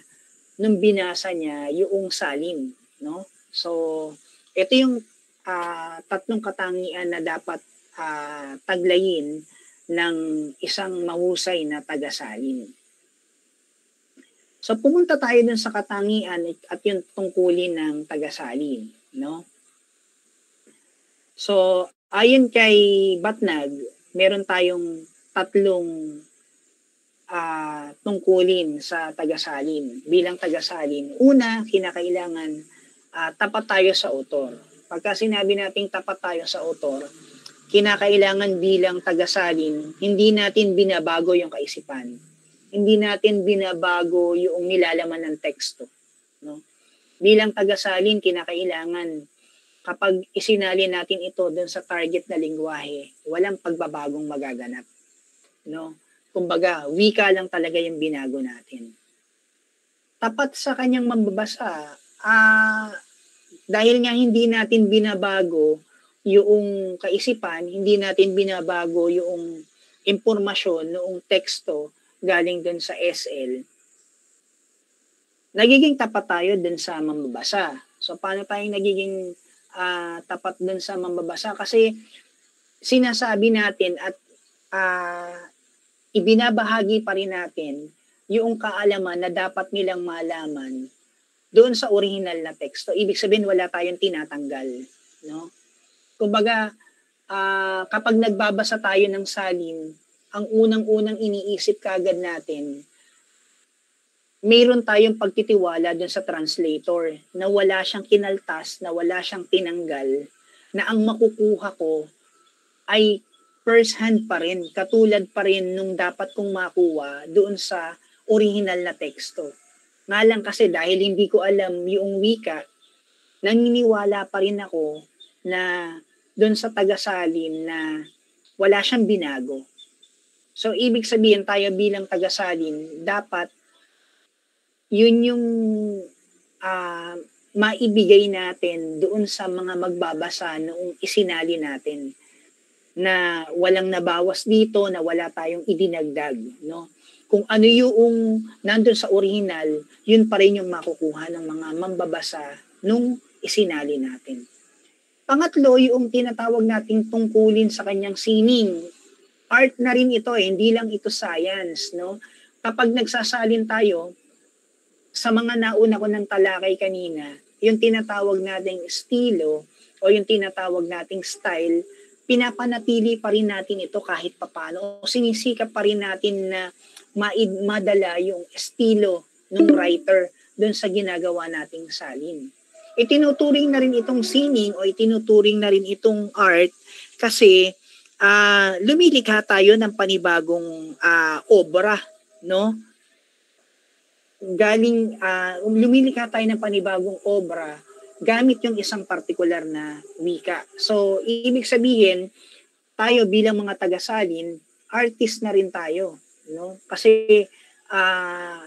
nung binasa niya yung salin, no? So, ito yung tatlong katangian na dapat taglayin ng isang mahusay na tagasalin. So pumunta tayo dun sa katangian at yung tungkulin ng tagasalin, no? So ayon kay Batnag, meron tayong tatlong tungkulin sa tagasalin. Bilang tagasalin, una, kinakailangan tapat tayo sa author. Pagka sinabi nating tapat tayo sa author, kinakailangan bilang tagasalin, hindi natin binabago yung kaisipan. Hindi natin binabago yung nilalaman ng teksto. No? Bilang tagasalin, kinakailangan kapag isinali natin ito dun sa target na lengguwahe, walang pagbabagong magaganap. No? Kumbaga, wika lang talaga yung binago natin. Tapat sa kanyang mambabasa, dahil nga hindi natin binabago yung kaisipan, hindi natin binabago yung impormasyon noong teksto galing dun sa SL, nagiging tapat tayo dun sa mambabasa. So, paano tayong nagiging tapat dun sa mambabasa? Kasi sinasabi natin at ibinabahagi pa rin natin yung kaalaman na dapat nilang malaman doon sa original na teksto. Ibig sabihin, wala tayong tinatanggal. No? Kumbaga, kapag nagbabasa tayo ng salin, ang unang-unang iniisip kagad natin, mayroon tayong pagtitiwala dun sa translator na wala siyang kinaltas, na wala siyang tinanggal, na ang makukuha ko ay first hand pa rin, katulad pa rin nung dapat kong makuha doon sa original na teksto. Nga lang kasi dahil hindi ko alam yung wika, naniniwala pa rin ako na doon sa tagasalin na wala siyang binago. So, ibig sabihin tayo bilang tagasalin, dapat yun yung maibigay natin doon sa mga magbabasa noong isinali natin na walang nabawas dito, na wala tayong idinagdag. No? Kung ano yung nandun sa original, yun pa rin yung makukuha ng mga mambabasa nung isinali natin. Pangatlo, yung tinatawag nating tungkulin sa kanyang sining. Art na rin ito, hindi lang ito science, no? Kapag nagsasalin tayo, sa mga nauna ko ng talakay kanina, yung tinatawag nating estilo, o yung tinatawag nating style, pinapanatili pa rin natin ito kahit papano. Sinisikap pa rin natin na madala yung estilo ng writer doon sa ginagawa nating salin. Itinuturing na rin itong sining o itinuturing na rin itong art kasi lumilikha tayo ng panibagong obra, no? Lumilikha tayo ng panibagong obra gamit yung isang partikular na wika. So, ibig sabihin, tayo bilang mga taga-salin, artist na rin tayo, no? Kasi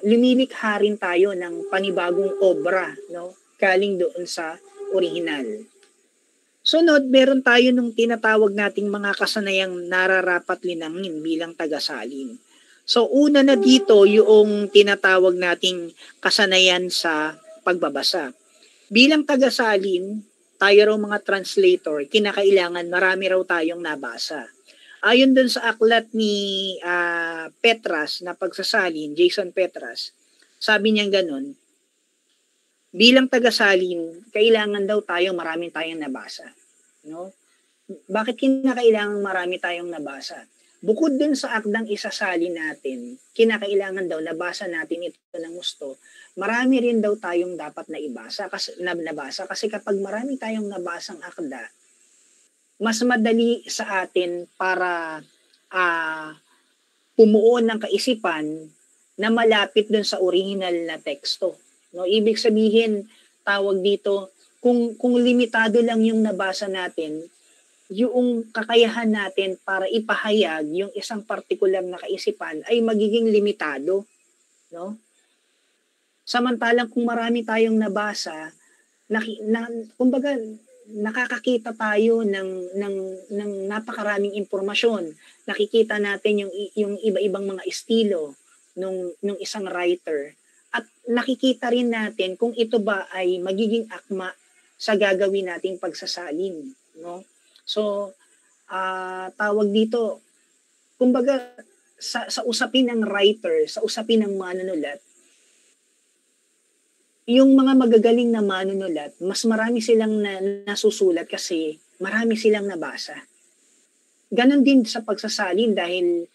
lumilikha rin tayo ng panibagong obra, no? Galing doon sa original. Sunod, meron tayo nung tinatawag nating mga kasanayang nararapat linangin bilang taga-salin. So, una na dito yung tinatawag nating kasanayan sa pagbabasa. Bilang taga-salin, tayo raw mga translator, kinakailangan marami raw tayong nabasa. Ayon dun sa aklat ni Petras na pagsasalin, Jason Petras, sabi niya ganun, bilang taga-salin, kailangan daw marami tayong nabasa. No? Bakit kinakailangan marami tayong nabasa? Bukod dun sa akdang isasalin natin, kinakailangan daw nabasa natin ito ng gusto, marami rin daw tayong dapat nabasa kasi kapag marami tayong nabasang akda, mas madali sa atin para pumuo ng kaisipan na malapit dun sa original na teksto. No, ibig sabihin, tawag dito, kung limitado lang yung nabasa natin, yung kakayahan natin para ipahayag yung isang partikular na kaisipan ay magiging limitado, no? Samantalang kung marami tayong nabasa, kumbaga nakakakita tayo ng napakaraming impormasyon. Nakikita natin yung iba-ibang mga estilo nung isang writer. At nakikita rin natin kung ito ba ay magiging akma sa gagawin nating pagsasalin, no? So, tawag dito, kumbaga sa usapin ng writer, sa usapin ng manunulat, yung mga magagaling na manunulat, mas marami silang nasusulat kasi marami silang nabasa. Ganon din sa pagsasalin dahil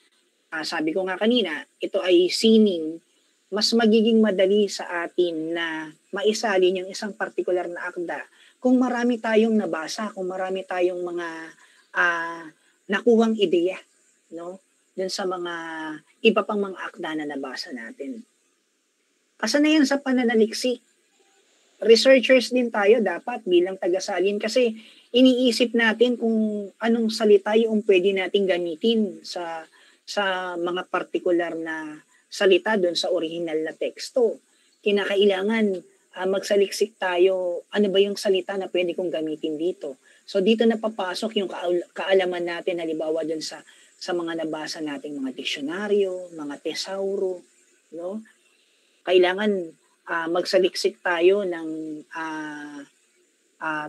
sabi ko nga kanina, ito ay sining, mas magiging madali sa atin na maisalin yung isang partikular na akda kung marami tayong nabasa, kung marami tayong mga nakuhang ideya, no? Dun sa mga iba pang mga akda na nabasa natin. Kasanayan sa pananaliksik. Researchers din tayo dapat bilang taga-salin kasi iniisip natin kung anong salita yung pwede nating gamitin sa mga partikular na salita doon sa original na teksto. Kinakailangan magsaliksik tayo, ano ba yung salita na pwede kong gamitin dito. So dito na papasok yung kaalaman natin halimbawa doon sa mga nabasa nating mga diksyonaryo, mga tesauro, no? Kailangan magsaliksik tayo ng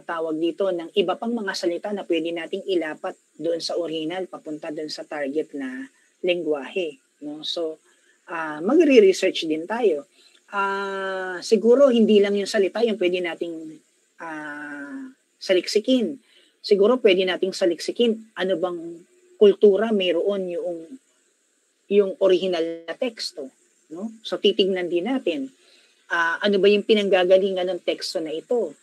tawag dito ng iba pang mga salita na pwede nating ilapat doon sa original papunta doon sa target na lengguwahe, no? So magre-research din tayo. Siguro hindi lang yung salita yung pwede nating saliksikin. Siguro pwede nating saliksikin ano bang kultura mayroon yung original na teksto, no? So titingnan din natin ano ba yung pinanggagalingan ng teksto na ito?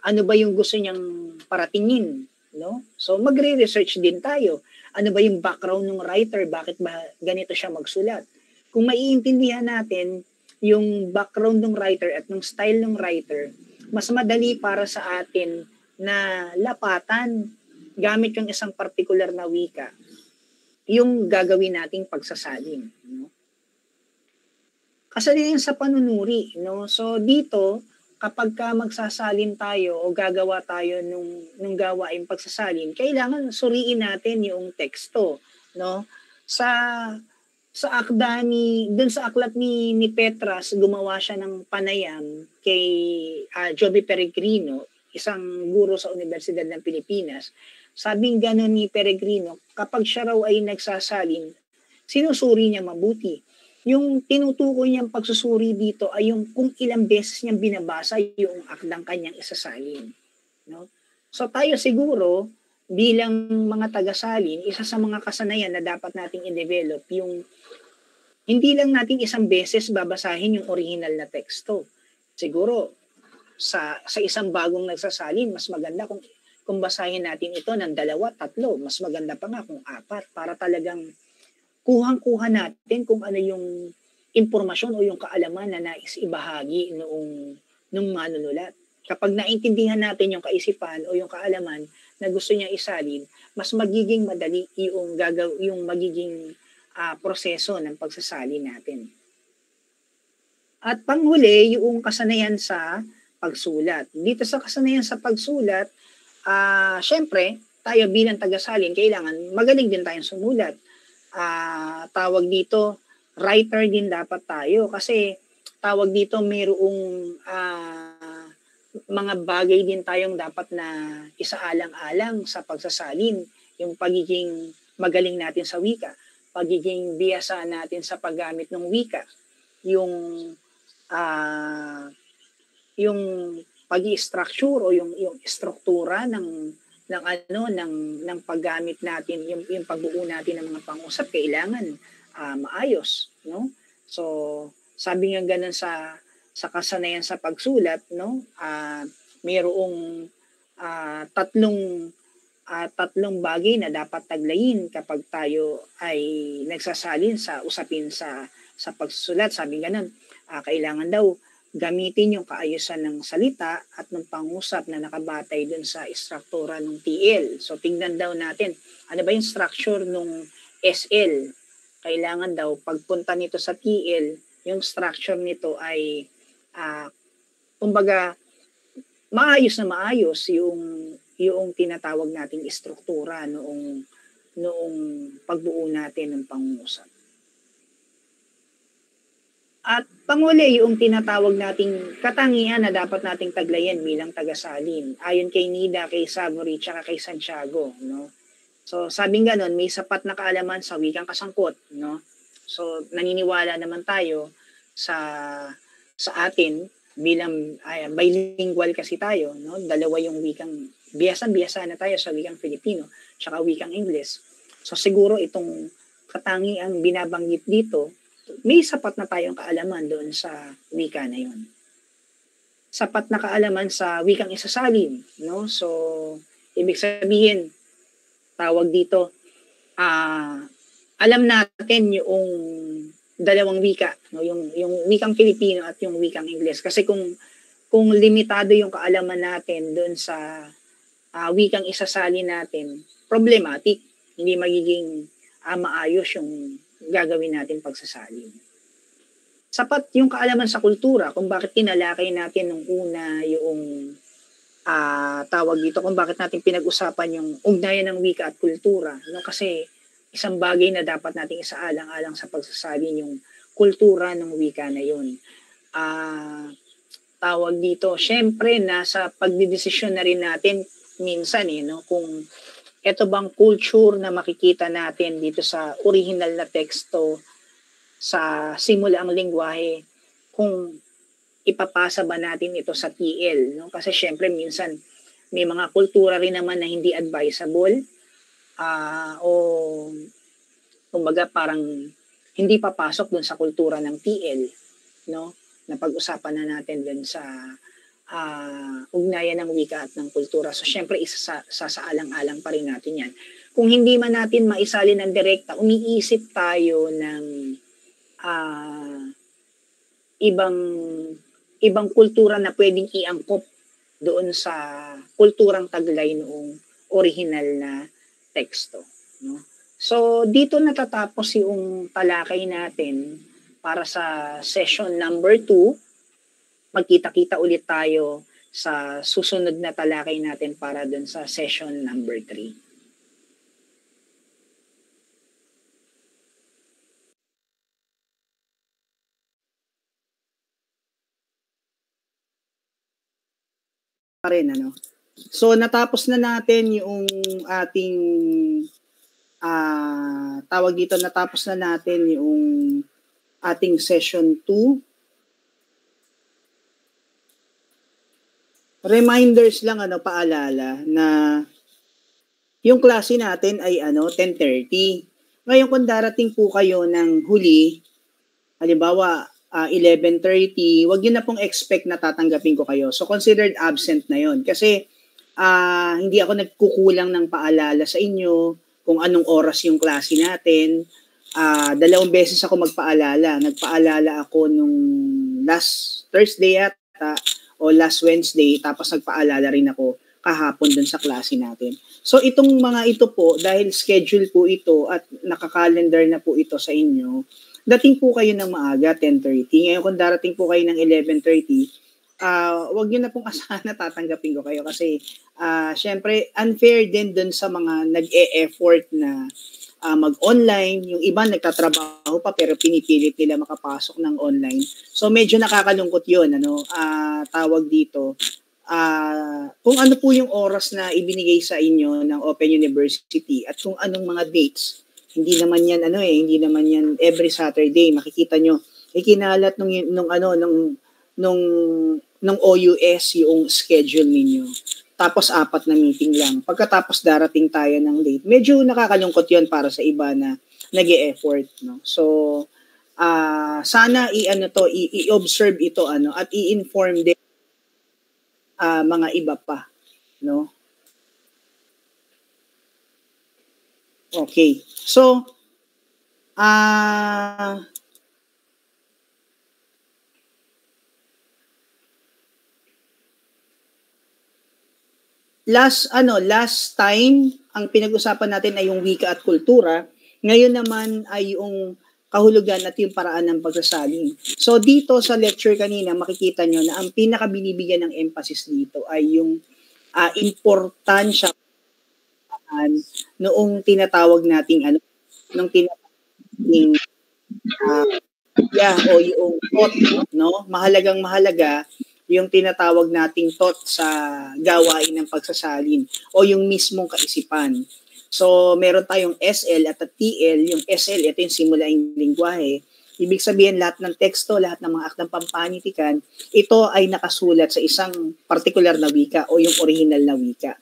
Ano ba yung gusto niyang paratingin, no? So magre-research din tayo. Ano ba yung background ng writer? Bakit ba ganito siya magsulat? Kung maiintindihan natin yung background ng writer at ng style ng writer, mas madali para sa atin na lapatan gamit yung isang particular na wika yung gagawin nating pagsasalin, no? Kasalian sa panunuri, no? So dito, kapag ka magsasalin tayo o gagawa tayo nung gawain pagsasalin, kailangan suriin natin yung teksto, no? Sa akda dun sa aklat ni Petras, gumawa siya ng panayam kay Joby Peregrino, isang guro sa Universidad ng Pilipinas. Sabing gano'n ni Peregrino, kapag siya raw ay nagsasalin, sinusuri niya mabuti. Yung tinutukoy niyang pagsusuri dito ay yung kung ilang beses niyang binabasa yung akdang kanyang isasalin, no? So tayo siguro, bilang mga taga-salin, isa sa mga kasanayan na dapat nating i-develop yung hindi lang natin isang beses babasahin yung original na teksto. Siguro, sa isang bagong nagsasalin, mas maganda kung basahin natin ito ng 2, 3, mas maganda pa nga kung 4 para talagang kuhang-kuha natin kung ano yung impormasyon o yung kaalaman na nais ibahagi nung manunulat. Kapag naintindihan natin yung kaisipan o yung kaalaman na gusto niya isalin, mas magiging madali yung magiging proseso ng pagsasalin natin. At panghuli, yung kasanayan sa pagsulat. Dito sa kasanayan sa pagsulat, syempre, tayo bilang taga-salin, kailangan magaling din tayong sumulat. Tawag dito, writer din dapat tayo kasi tawag dito mayroong mga bagay din tayong dapat na isaalang-alang sa pagsasalin, yung pagiging magaling natin sa wika, pagiging biyasa natin sa paggamit ng wika, yung pag-i-structure o yung struktura ng paggamit natin, yung pagbuo natin ng mga pangusap kailangan maayos, no? So sabi nga ganun sa kasanayan sa pagsulat, no? Mayroong tatlong bagay na dapat taglayin kapag tayo ay nagsasalin sa usapin sa pagsusulat. Sabi ganun, kailangan daw gamitin yung kaayusan ng salita at ng pangusap na nakabatay dun sa istruktura ng TL. So tingnan daw natin, ano ba yung structure ng SL? Kailangan daw pagpunta nito sa TL, yung structure nito ay kumbaga maayos na maayos yung tinatawag nating istruktura noong pagbuo natin ng pangungusap. At panghuli, yung tinatawag nating katangian na dapat nating taglayan bilang taga-salin. Ayon kay Nida, kay Savory, tsaka kay Santiago, no? So, sabing ganon, may sapat na kaalaman sa wikang kasangkot, no? So, naniniwala naman tayo sa atin bilang bilingual kasi tayo, no? Dalawa yung wikang, biyasa na tayo sa wikang Filipino, tsaka wikang English. So, siguro itong katangiang binabanggit dito, may sapat na tayong kaalaman doon sa wika na yun. Sapat na kaalaman sa wikang isasalin, no? So, ibig sabihin, tawag dito, alam natin yung dalawang wika, no? Yung wikang Filipino at yung wikang Ingles. Kasi kung limitado yung kaalaman natin doon sa wikang isasalin natin, problematic, hindi magiging maayos yung gagawin natin pagsasalin. Sapat yung kaalaman sa kultura kung bakit tinalakay natin nung una yung tawag dito, kung bakit natin pinag-usapan yung ugnayan ng wika at kultura, no? Kasi isang bagay na dapat nating isaalang-alang sa pagsasalin yung kultura ng wika na yun. Tawag dito, syempre nasa pagdidesisyon na rin natin minsan no, kung ito bang culture na makikita natin dito sa original na teksto sa simulaang lengguwahe, kung ipapasa ba natin ito sa TL, no? Kasi syempre minsan may mga kultura rin naman na hindi advisable o kumbaga parang hindi papasok dun sa kultura ng TL, no? Na pag-usapan na natin dun sa ugnayan ng wika at ng kultura. So, syempre, isasaalang-alang pa rin natin yan. Kung hindi man natin maisalin ng direkta, umiisip tayo ng ibang kultura na pwedeng iangkop doon sa kulturang taglay noong original na teksto. No? So, dito natatapos yung talakay natin para sa session number 2. Magkita-kita ulit tayo sa susunod na talakay natin para dun sa session number 3. So natapos na natin yung ating natapos na natin yung ating session 2. reminders lang, paalala na yung klase natin ay 10:30. Ngayon kung darating po kayo ng huli, halimbawa 11:30, wag niyo na pong expect na tatanggapin ko kayo. So considered absent na yon. Kasi hindi ako nagkukulang ng paalala sa inyo kung anong oras yung klase natin. 2 beses ako magpaalala. Nagpaalala ako nung last Thursday yata o last Wednesday, tapos nagpaalala rin ako kahapon dun sa klase natin. So itong mga ito po, dahil schedule po ito at nakakalendar na po ito sa inyo, dating po kayo ng maaga, 10:30. Ngayon kung darating po kayo ng 11:30, wag niyo na pong asahan na tatanggapin ko kayo kasi syempre unfair din dun sa mga nag-e-effort na mag-online. Yung iba nagtatrabaho pa pero pinipilit nila makapasok ng online. So medyo nakakalungkot yun. Tawag dito. Kung ano po yung oras na ibinigay sa inyo ng Open University at kung anong mga dates. Hindi naman yan hindi naman yan every Saturday. Makikita nyo, ikinalat nung OUS yung schedule ninyo. Tapos 4 na meeting lang. Pagkatapos darating tayo ng date. Medyo nakakalungkot yon para sa iba na nag-e-effort, no? So sana i-observe ito at i-inform din mga iba pa, no? Okay. So last time ang pinag-usapan natin ay yung wika at kultura. Ngayon naman ay yung kahulugan at yung paraan ng pagsasalin. So dito sa lecture kanina makikita nyo na ang pinakabinibigyan ng emphasis dito ay yung importansya noong tinatawag nating nung tinatawag o yung thought, no? Mahalaga yung tinatawag nating thought sa gawain ng pagsasalin o yung mismong kaisipan. So, meron tayong SL at TL. Yung SL, ito yung simulaing lingwahe. Ibig sabihin, lahat ng teksto, lahat ng mga aktang pampanitikan, ito ay nakasulat sa isang particular na wika o yung original na wika.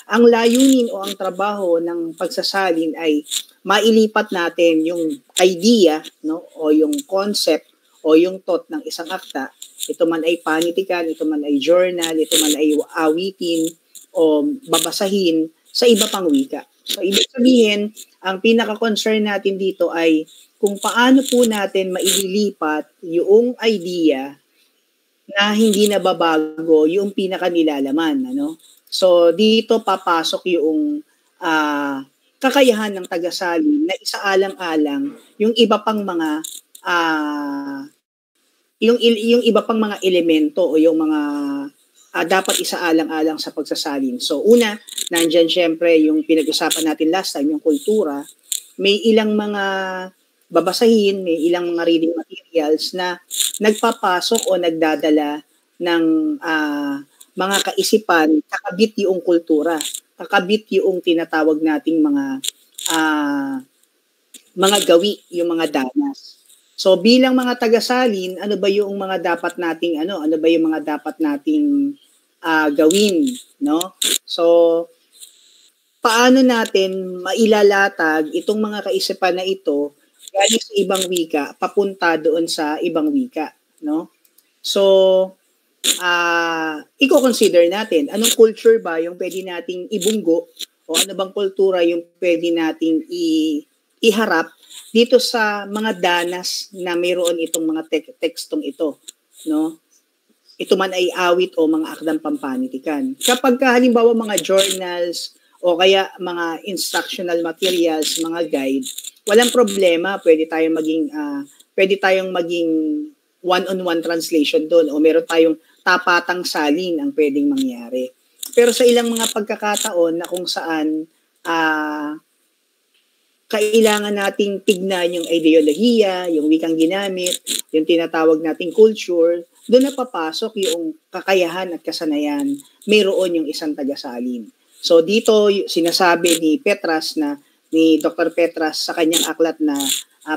Ang layunin o ang trabaho ng pagsasalin ay mailipat natin yung idea, no, o yung concept o yung thought ng isang akta. Ito man ay panitikan, ito man ay journal, ito man ay awitin o babasahin sa iba pang wika. So, ibig sabihin, ang pinaka-concern natin dito ay kung paano po natin maililipat yung idea na hindi nababago yung pinaka-nilalaman. So, dito papasok yung kakayahan ng tagasalin na isaalang-alang yung iba pang mga yung iba pang mga elemento o yung mga dapat isaalang-alang sa pagsasalin. So una, nandyan syempre yung pinag-usapan natin last time, yung kultura. May ilang mga babasahin, may ilang mga reading materials na nagpapasok o nagdadala ng mga kaisipan, kakabit yung kultura, kakabit yung tinatawag nating mga gawi, yung mga danas. So bilang mga tagasalin, ano ba yung mga dapat nating gawin, no? So paano natin mailalatag itong mga kaisipan na ito galing sa ibang wika papunta doon sa ibang wika, no? So i-consider natin anong culture ba yung pwede nating ibunggo o ano bang kultura yung pwede nating iharap dito sa mga danas na mayroon itong mga tekstong ito, no? Ito man ay awit o mga akdang pampanitikan. Kapag halimbawa mga journals o kaya mga instructional materials, mga guide, walang problema, pwede tayong maging one-on-one translation doon o meron tayong tapatang salin ang pwedeng mangyari. Pero sa ilang mga pagkakataon na kung saan kailangan nating tignan yung ideolohiya, yung wikang ginamit, yung tinatawag nating culture, doon na papasok yung kakayahan at kasanayan, mayroon yung isang tagasalin. So dito sinasabi ni Dr. Petras sa kanyang aklat na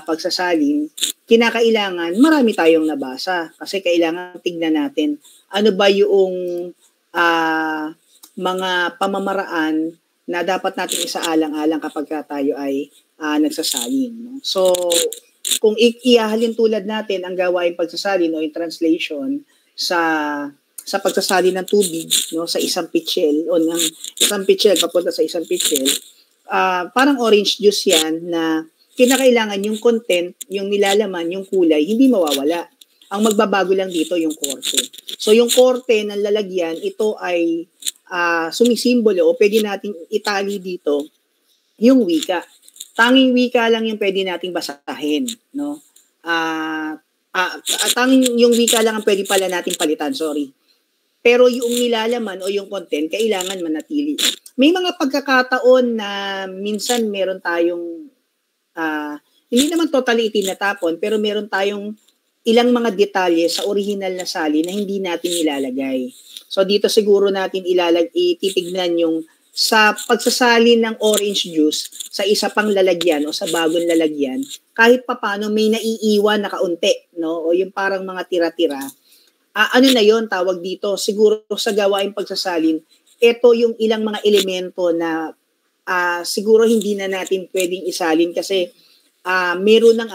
pagsasalin, kinakailangan marami tayong nabasa kasi kailangan tignan natin ano ba yung mga pamamaraan na dapat natin isaalang-alang kapag tayo ay nagsasalin. No? So, kung ihahalin tulad natin ang gawain pagsasalin o in translation sa pagsasalin ng tubig, no, sa isang pitchel o ng isang pitchel papunta sa isang pitchel, parang orange juice yan na kinakailangan yung content, yung nilalaman, yung kulay, hindi mawawala. Ang magbabago lang dito yung korte. So yung korte ng lalagyan, ito ay sumisimbolo o pwede nating itali dito yung wika. Tanging wika lang yung pwede nating basahin, no? Tanging yung wika lang ang pwede pala nating palitan, sorry. Pero yung nilalaman o yung content, kailangan manatili. May mga pagkakataon na minsan meron tayong, hindi naman totally itinatapon, pero meron tayong ilang mga detalye sa original na salin na hindi natin ilalagay. So dito siguro natin ititignan yung sa pagsasalin ng orange juice sa isa pang lalagyan o sa bagong lalagyan, kahit papano may naiiwan na kaunti, no? O yung parang mga tira-tira. Ano na yon tawag dito? Siguro sa gawain pagsasalin, ito yung ilang mga elemento na siguro hindi na natin pwedeng isalin kasi merong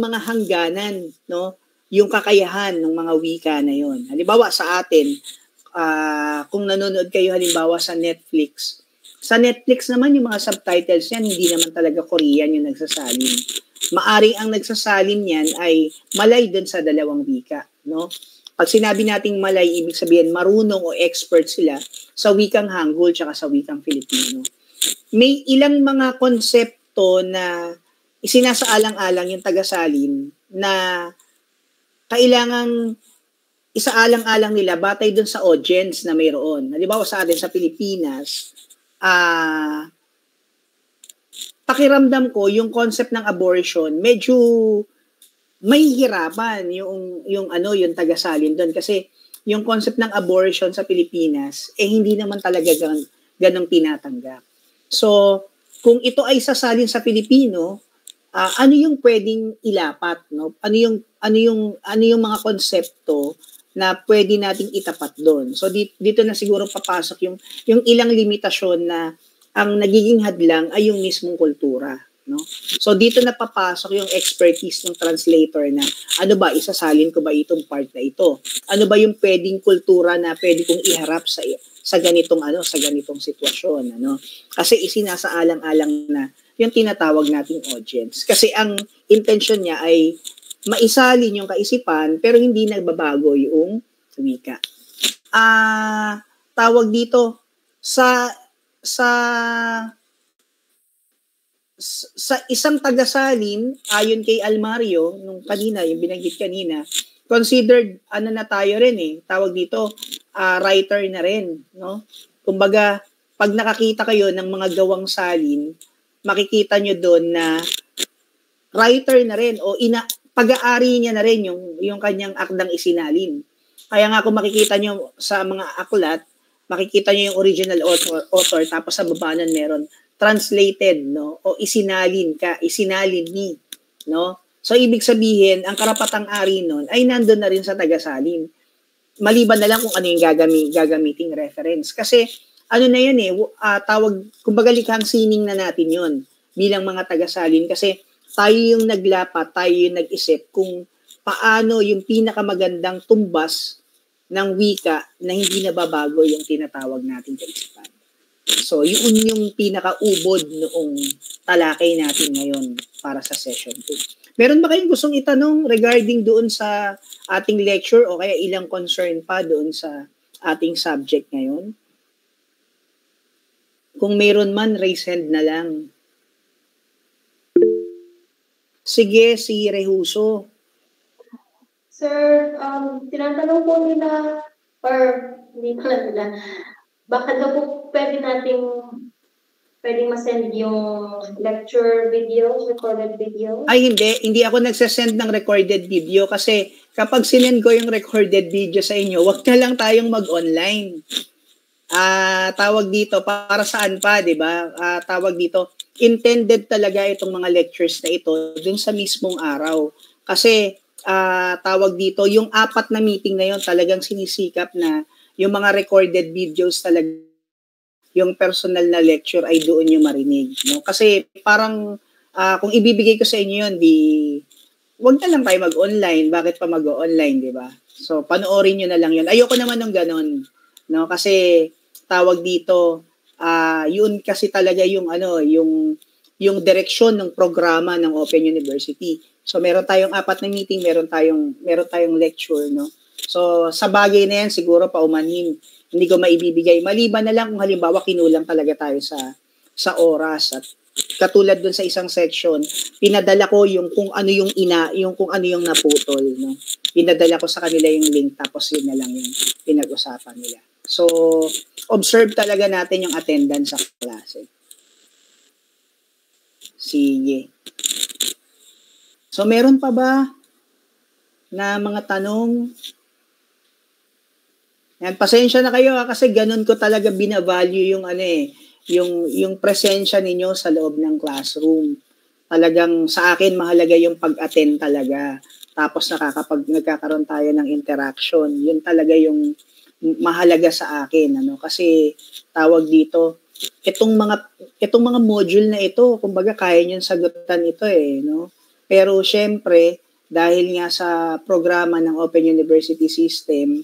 mga hangganan, no? Yung kakayahan ng mga wika na yon. Halimbawa sa atin, kung nanonood kayo halimbawa sa Netflix naman yung mga subtitles yan, hindi naman talaga Korean yung nagsasalin. Maaring ang nagsasalin yan ay Malay dun sa dalawang wika, no? Pag sinabi nating Malay, ibig sabihin marunong o expert sila sa wikang Hangul tsaka sa wikang Filipino. May ilang mga konsepto na isinasaalang-alang yung tagasalin na kailangang isaalang-alang nila batay dun sa audience na mayroon. Halimbawa sa atin sa Pilipinas, pakiramdam ko yung concept ng abortion medyo may hirapan yung tagasalin doon kasi yung concept ng abortion sa Pilipinas hindi naman talaga ganong tinatanggap. So, kung ito ay sasalin sa Pilipino, ano yung pwedeng ilapat, no? Ano yung mga konsepto na pwede nating itapat doon. So dito na siguro papasok yung ilang limitasyon na ang nagiging hadlang ay yung mismong kultura, no? So dito na papasok yung expertise ng translator na ano ba isasalin ko ba itong part na ito? Ano ba yung pwedeng kultura na pwede kong iharap sa ganitong sitwasyon, ano? Kasi isinasaalang-alang na yung tinatawag nating audience. Kasi ang intention niya ay maisalin yung kaisipan pero hindi nagbabago yung wika. Tawag dito sa isang tagasalin ayon kay Almario nung kanina yung binanggit kanina, considered na tayo rin tawag dito writer na rin, no? Kumbaga pag nakakita kayo ng mga gawang salin, makikita nyo doon na writer na rin o pag-aari niya na rin yung kanyang akdang isinalin. Kaya nga kung makikita nyo sa mga aklat, makikita nyo yung original author tapos sa baba nun meron translated, no? O isinalin ni, no? So ibig sabihin, ang karapatang ari nun ay nandun na rin sa tagasalin. Maliban na lang kung ano yung gagamiting reference. Kasi ano na yan kumbaga likhang sining na natin yun bilang mga tagasalin kasi tayo yung naglapat, tayo yung nag-isip kung paano yung pinakamagandang tumbas ng wika na hindi nababago yung tinatawag natin kaisipan. So, yun yung pinakaubod noong talakay natin ngayon para sa session 2. Meron ba kayong gustong itanong regarding doon sa ating lecture o kaya ilang concern pa doon sa ating subject ngayon? Kung meron man, raise hand na lang. Sige, si Rehuso. Sir, tinatanong po nila, or hindi pala nila, baka daw po pwedeng masend yung lecture videos, recorded videos? Ay, hindi ako nagsasend ng recorded video kasi kapag sinend ko yung recorded video sa inyo, wag na lang tayong mag-online. Tawag dito, para saan pa, di ba? Tawag dito, intended talaga itong mga lectures na ito dun sa mismong araw. Kasi, tawag dito, yung 4 na meeting na yon talagang sinisikap na yung mga recorded videos talaga, yung personal na lecture ay doon yung marinig. No? Kasi parang kung ibibigay ko sa inyo yun, wag na lang tayo mag-online. Bakit pa mag-online, di ba? So, panoorin nyo na lang yun. Ayoko naman ng ganon. No? Kasi tawag dito, yun kasi talaga yung yung direksyon ng programa ng Open University. So meron tayong 4 na meeting, meron tayong lecture, no. So sa bagay na yan siguro paumanhin, hindi ko maibibigay maliban na lang kung halimbawa kinulang talaga tayo sa oras. At katulad dun sa isang section, pinadala ko yung kung ano yung naputol, no. Pinadala ko sa kanila yung link tapos yun na lang yung pinag-usapan nila. So observe talaga natin yung attendance sa klase. Sige. So, meron pa ba na mga tanong? Yan, pasensya na kayo kasi ganun ko talaga binavalue yung yung presensya ninyo sa loob ng classroom. Talagang sa akin mahalaga yung pag-attend talaga. Tapos nagkakaroon tayo ng interaction. Yun talaga yung mahalaga sa akin, kasi tawag dito, itong mga module na ito, kumbaga kaya niyo sagutan ito no. Pero syempre, dahil nga sa programa ng Open University System,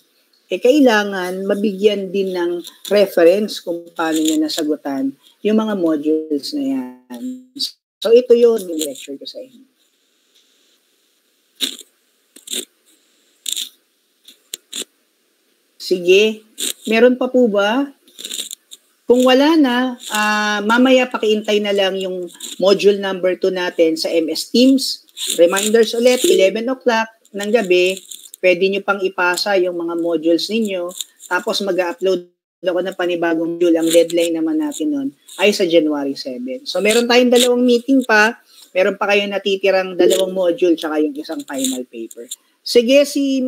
kailangan mabigyan din ng reference kung paano niya nasagutan yung mga modules na yan. So ito yun yung lecture ko sa inyo. Sige, meron pa po ba? Kung wala na, mamaya pakiintay na lang yung module number 2 natin sa MS Teams. Reminders ulit, 11 o'clock ng gabi, pwede nyo pang ipasa yung mga modules ninyo. Tapos mag-upload ako ng panibagong module. Ang deadline naman natin nun ay sa January 7. So meron tayong 2 meeting pa. Meron pa kayong natitirang 2 module tsaka yung isang final paper. Sige, si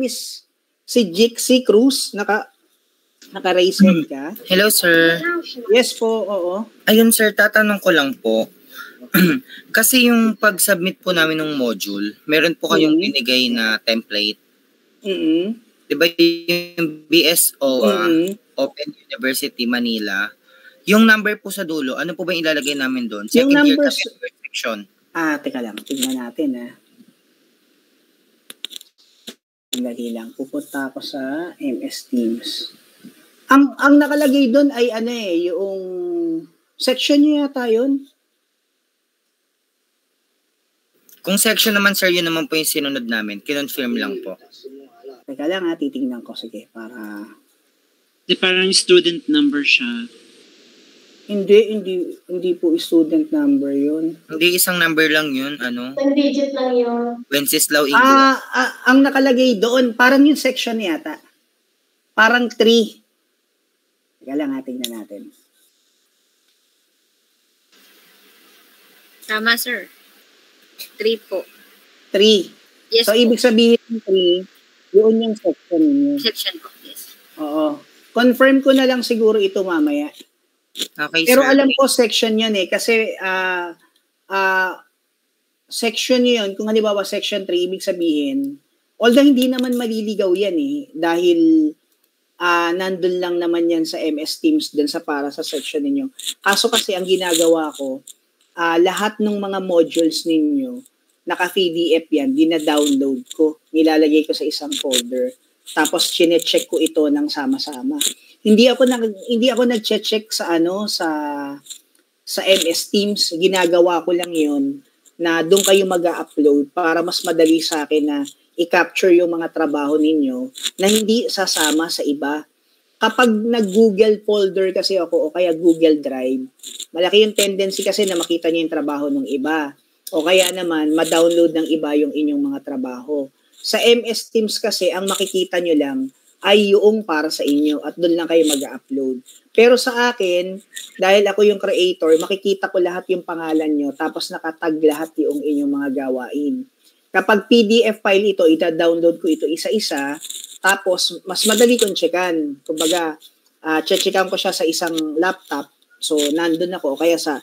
Jixie Cruz, naka-raise hand ka? Hello, sir. Yes po, oo. Ayun, sir, tatanong ko lang po. Kasi yung pag-submit po namin ng module, meron po kayong binigay na template. Diba yung BSO, Open University Manila, yung number po sa dulo, ano po ba yung ilalagay namin doon? Second year section. Teka lang, tingnan natin Dali lang, pupunta ako sa MS Teams. Ang nakalagay doon ay yung section niya yata yun. Kung section naman, sir, yun naman po yung sinunod namin. Kinonfirm lang po. Teka lang titingnan ko. Sige, para... Parang student number siya. Hindi po student number yun. Hindi, isang number lang yun. 10 digit lang yun. Wenceslao English. Ang nakalagay doon, parang yung section yata. Parang 3. Teka lang, tingnan natin. Tama, sir. 3 po. 3. Yes so, po. Ibig sabihin 3, yun yung section ninyo. Section po, yes. Oo. Confirm ko na lang siguro ito mamaya. Okay, pero sir. Alam ko section yan kasi section yun, kung halimbawa section 3, ibig sabihin, although hindi naman maliligaw yan dahil nandun lang naman yan sa MS Teams dun para sa section ninyo. Kaso kasi ang ginagawa ko, lahat ng mga modules ninyo, naka-PDF yan, dina-download ko, nilalagay ko sa isang folder. Tapos chine-check ko ito ng sama-sama. Hindi ako nag-check sa MS Teams. Ginagawa ko lang 'yon na doon kayo mag-upload para mas madali sa akin na i-capture yung mga trabaho ninyo na hindi sasama sa iba. Kapag nag-Google folder kasi ako o kaya Google Drive, malaki yung tendency kasi na makita niyo yung trabaho ng iba. O kaya naman, ma-download ng iba yung inyong mga trabaho. Sa MS Teams kasi, ang makikita nyo lang ay yung para sa inyo at doon lang kayo mag-upload. Pero sa akin, dahil ako yung creator, makikita ko lahat yung pangalan nyo tapos nakatag lahat yung inyong mga gawain. Kapag PDF file ito, ita-download ko ito isa-isa, tapos mas madali kong checkan. Kumbaga, checkan ko siya sa isang laptop, so nandun ako, kaya sa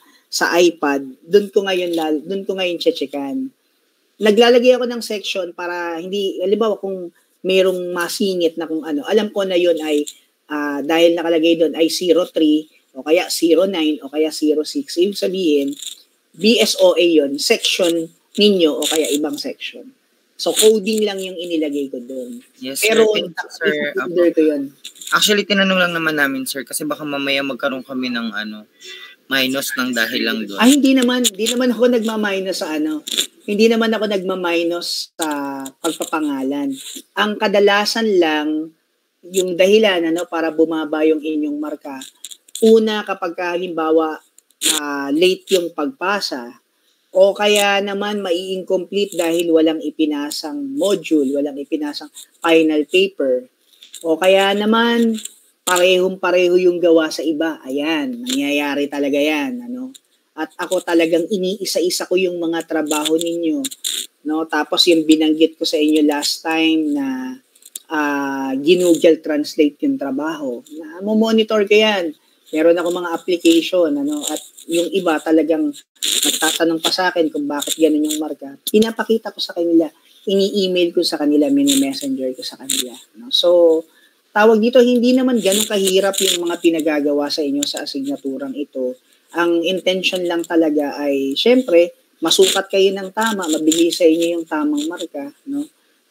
iPad, doon ko ngayon checkan. Naglalagay ako ng section para hindi, halimbawa kung mayroong masingit na kung ano, alam ko na yun ay dahil nakalagay doon ay 03 o kaya 09 o kaya 06. Ibig sabihin, BSOA yon, section ninyo o kaya ibang section. So, coding lang yung inilagay ko doon. Yes, Pero, sir. Sir, ko yun. Actually, tinanong lang naman namin, sir, kasi baka mamaya magkaroon kami ng minus ng dahil lang doon. Hindi naman ako nagma-minus sa Hindi naman ako nagma-minus sa pagpapangalan. Ang kadalasan lang, yung dahilan para bumaba yung inyong marka, una kapag halimbawa late yung pagpasa, o kaya naman mai-incomplete dahil walang ipinasang module, walang ipinasang final paper, o kaya naman parehong-pareho yung gawa sa iba. Ayan, nangyayari talaga yan. At ako talagang iniisa-isa ko yung mga trabaho ninyo. Tapos yung binanggit ko sa inyo last time na Google Translate yung trabaho. Monitor ko yan. Meron ako mga application, at yung iba talagang nagtatanong pa sa akin kung bakit ganun yung marka. Pinapakita ko sa kanila, ini-email ko sa kanila, mini-messenger ko sa kanila. So, tawag dito, hindi naman ganun kahirap yung mga pinagagawa sa inyo sa asignaturang ito. Ang intention lang talaga ay, syempre, masukat kayo ng tama, mabigay sa inyo yung tamang marka,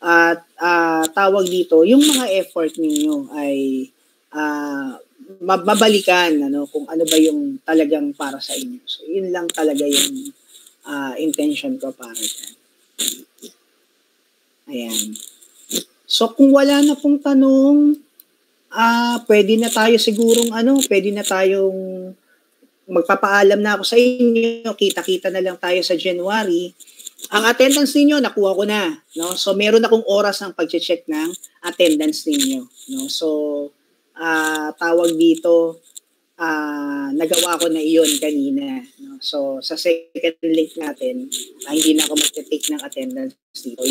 At tawag dito, yung mga effort ninyo ay mabalikan kung ano ba yung talagang para sa inyo. So, yun lang talaga yung intention ko para dyan. Ayan. So, kung wala na pong tanong, pwede na tayo sigurong pwede na tayong magpapaalam na ako sa inyo. Kita-kita na lang tayo sa January. Ang attendance ninyo, nakuha ko na. So, meron akong oras ng pag-check ng attendance ninyo. So, tawag dito, nagawa ko na iyon kanina. So, sa second link natin, hindi na ako mag-take ng attendance dito.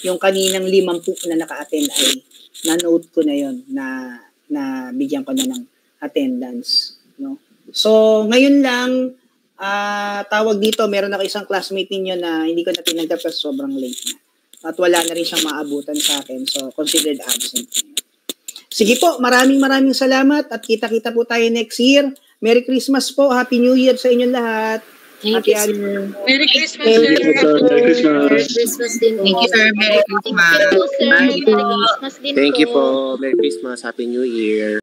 Yung kaninang 50 na naka-attend ay na-note ko na yon na bigyan ko na ng attendance. So, ngayon lang, tawag dito, meron ako isang classmate ninyo na hindi ko na tinanggap kasi sobrang late na. At wala na rin siyang maabutan sa akin. So, considered absent. Sige po, maraming salamat at kita-kita po tayo next year. Merry Christmas po. Happy New Year sa inyong lahat. Thank you, sir. Merry Christmas, sir. Merry Christmas din po. Thank you, sir. Merry Christmas. Merry Christmas din po. Thank you po. Merry Christmas. Happy New Year.